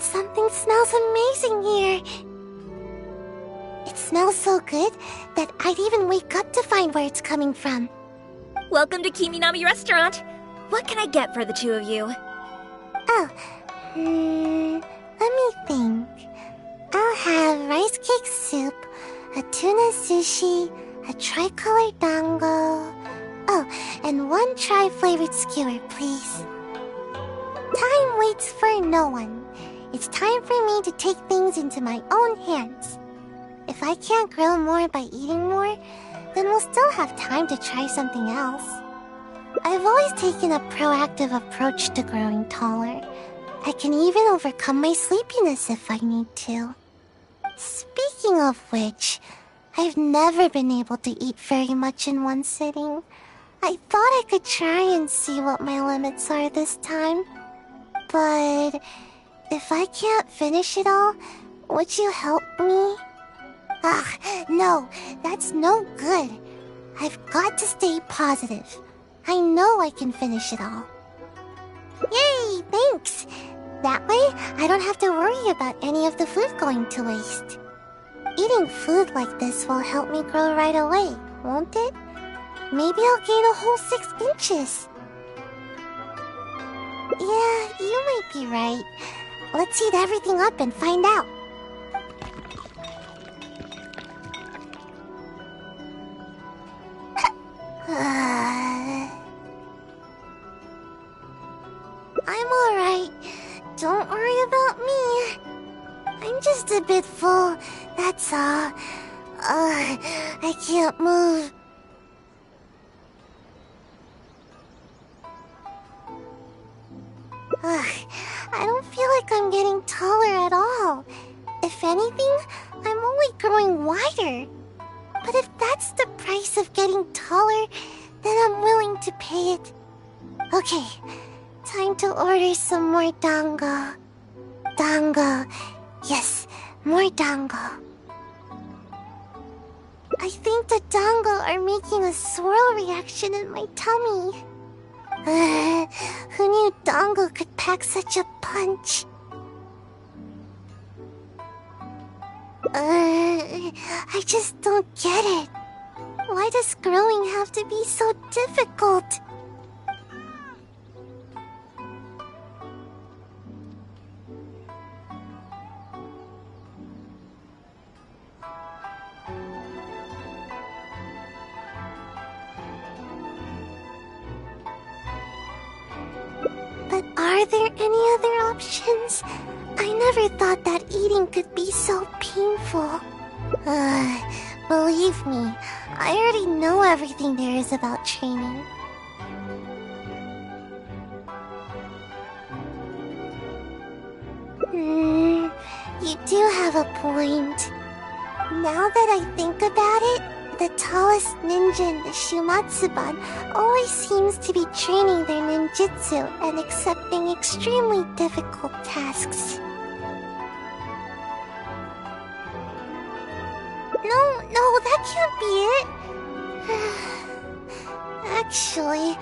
Something smells amazing here. It smells so good that I'd even wake up to find where it's coming from. Welcome to Kiminami Restaurant. What can I get for the two of you? Let me think. I'll have rice cake soup, a tuna sushi, a tricolor dango. Oh, and one tri-flavored skewer, please. Time waits for no one. It's time for me to take things into my own hands. If I can't grow more by eating more, then we'll still have time to try something else. I've always taken a proactive approach to growing taller. I can even overcome my sleepiness if I need to. Speaking of which, I've never been able to eat very much in one sitting. I thought I could try and see what my limits are this time. But if I can't finish it all, would you help me? No, that's no good. I've got to stay positive. I know I can finish it all. Yay, thanks! That way, I don't have to worry about any of the food going to waste. Eating food like this will help me grow right away, won't it? Maybe I'll gain a whole 6 inches. Yeah, you might be right. Let's heat everything up and find out. I'm alright. Don't worry about me. I'm just a bit full, that's all. I can't move. I don't feel like I'm getting taller at all. If anything, I'm only growing wider. But if that's the price of getting taller, then I'm willing to pay it. Okay, time to order some more dango. Dango. Yes, more dango. I think the dango are making a swirl reaction in my tummy. Who knew dango could pack such a punch? I just don't get it. Why does growing have to be so difficult? But are there any other options? I never thought that eating could be so painful. Believe me, I already know everything there is about training. You do have a point. Now that I think about it, the tallest ninja in the Shumatsuban always seems to be training their ninjutsu and accepting extremely difficult tasks. No, that can't be it. Actually,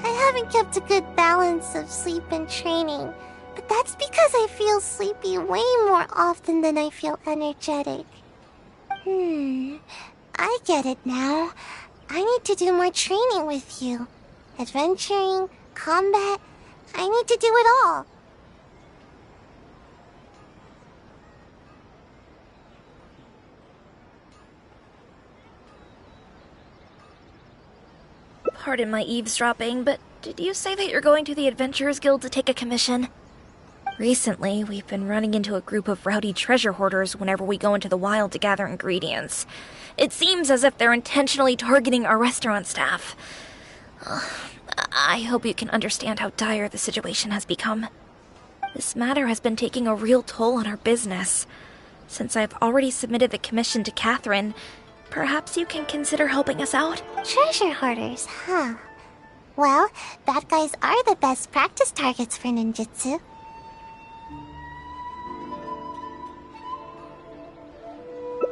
I haven't kept a good balance of sleep and training, but that's because I feel sleepy way more often than I feel energetic. I get it now. I need to do more training with you. Adventuring, combat, I need to do it all. Pardon my eavesdropping, but did you say that you're going to the Adventurers Guild to take a commission? Recently, we've been running into a group of rowdy treasure hoarders whenever we go into the wild to gather ingredients. It seems as if they're intentionally targeting our restaurant staff. I hope you can understand how dire the situation has become. This matter has been taking a real toll on our business. Since I've already submitted the commission to Catherine, perhaps you can consider helping us out? Treasure hoarders, huh? Well, bad guys are the best practice targets for ninjutsu.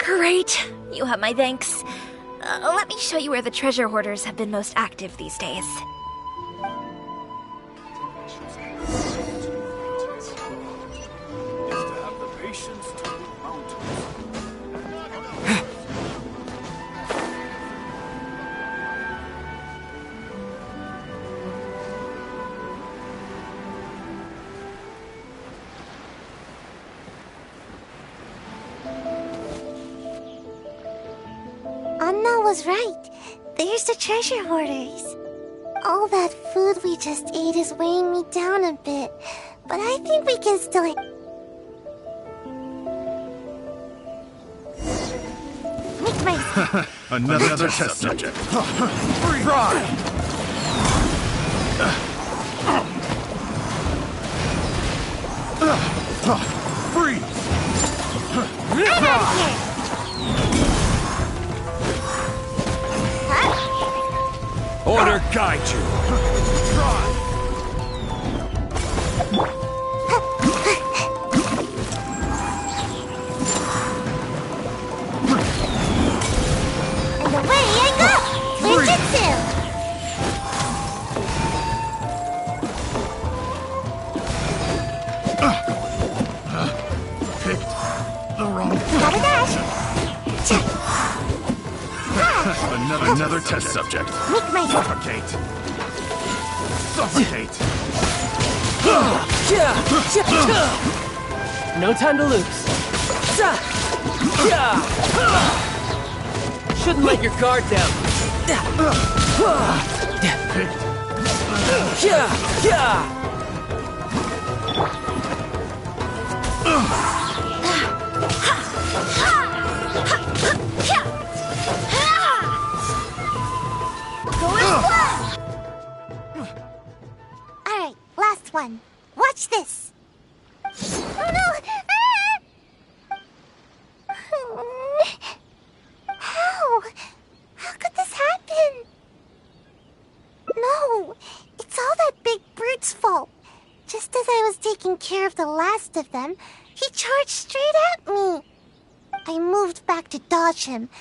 Great! You have my thanks. Let me show you where the treasure hoarders have been most active these days. Anna was right. There's the treasure hoarders. All that food we just ate is weighing me down a bit, but I think we can still... Make my... Another test subject. Try! Freeze! I'm out of here! Order guide you. Try! Another test subject. Make my Suffocate. Suffocate. No time to lose. Shouldn't let your guard down. Alright, last one. Watch this. Oh no! How? How could this happen? No, it's all that big brute's fault. Just as I was taking care of the last of them, he charged straight at me. I moved back to dodge him,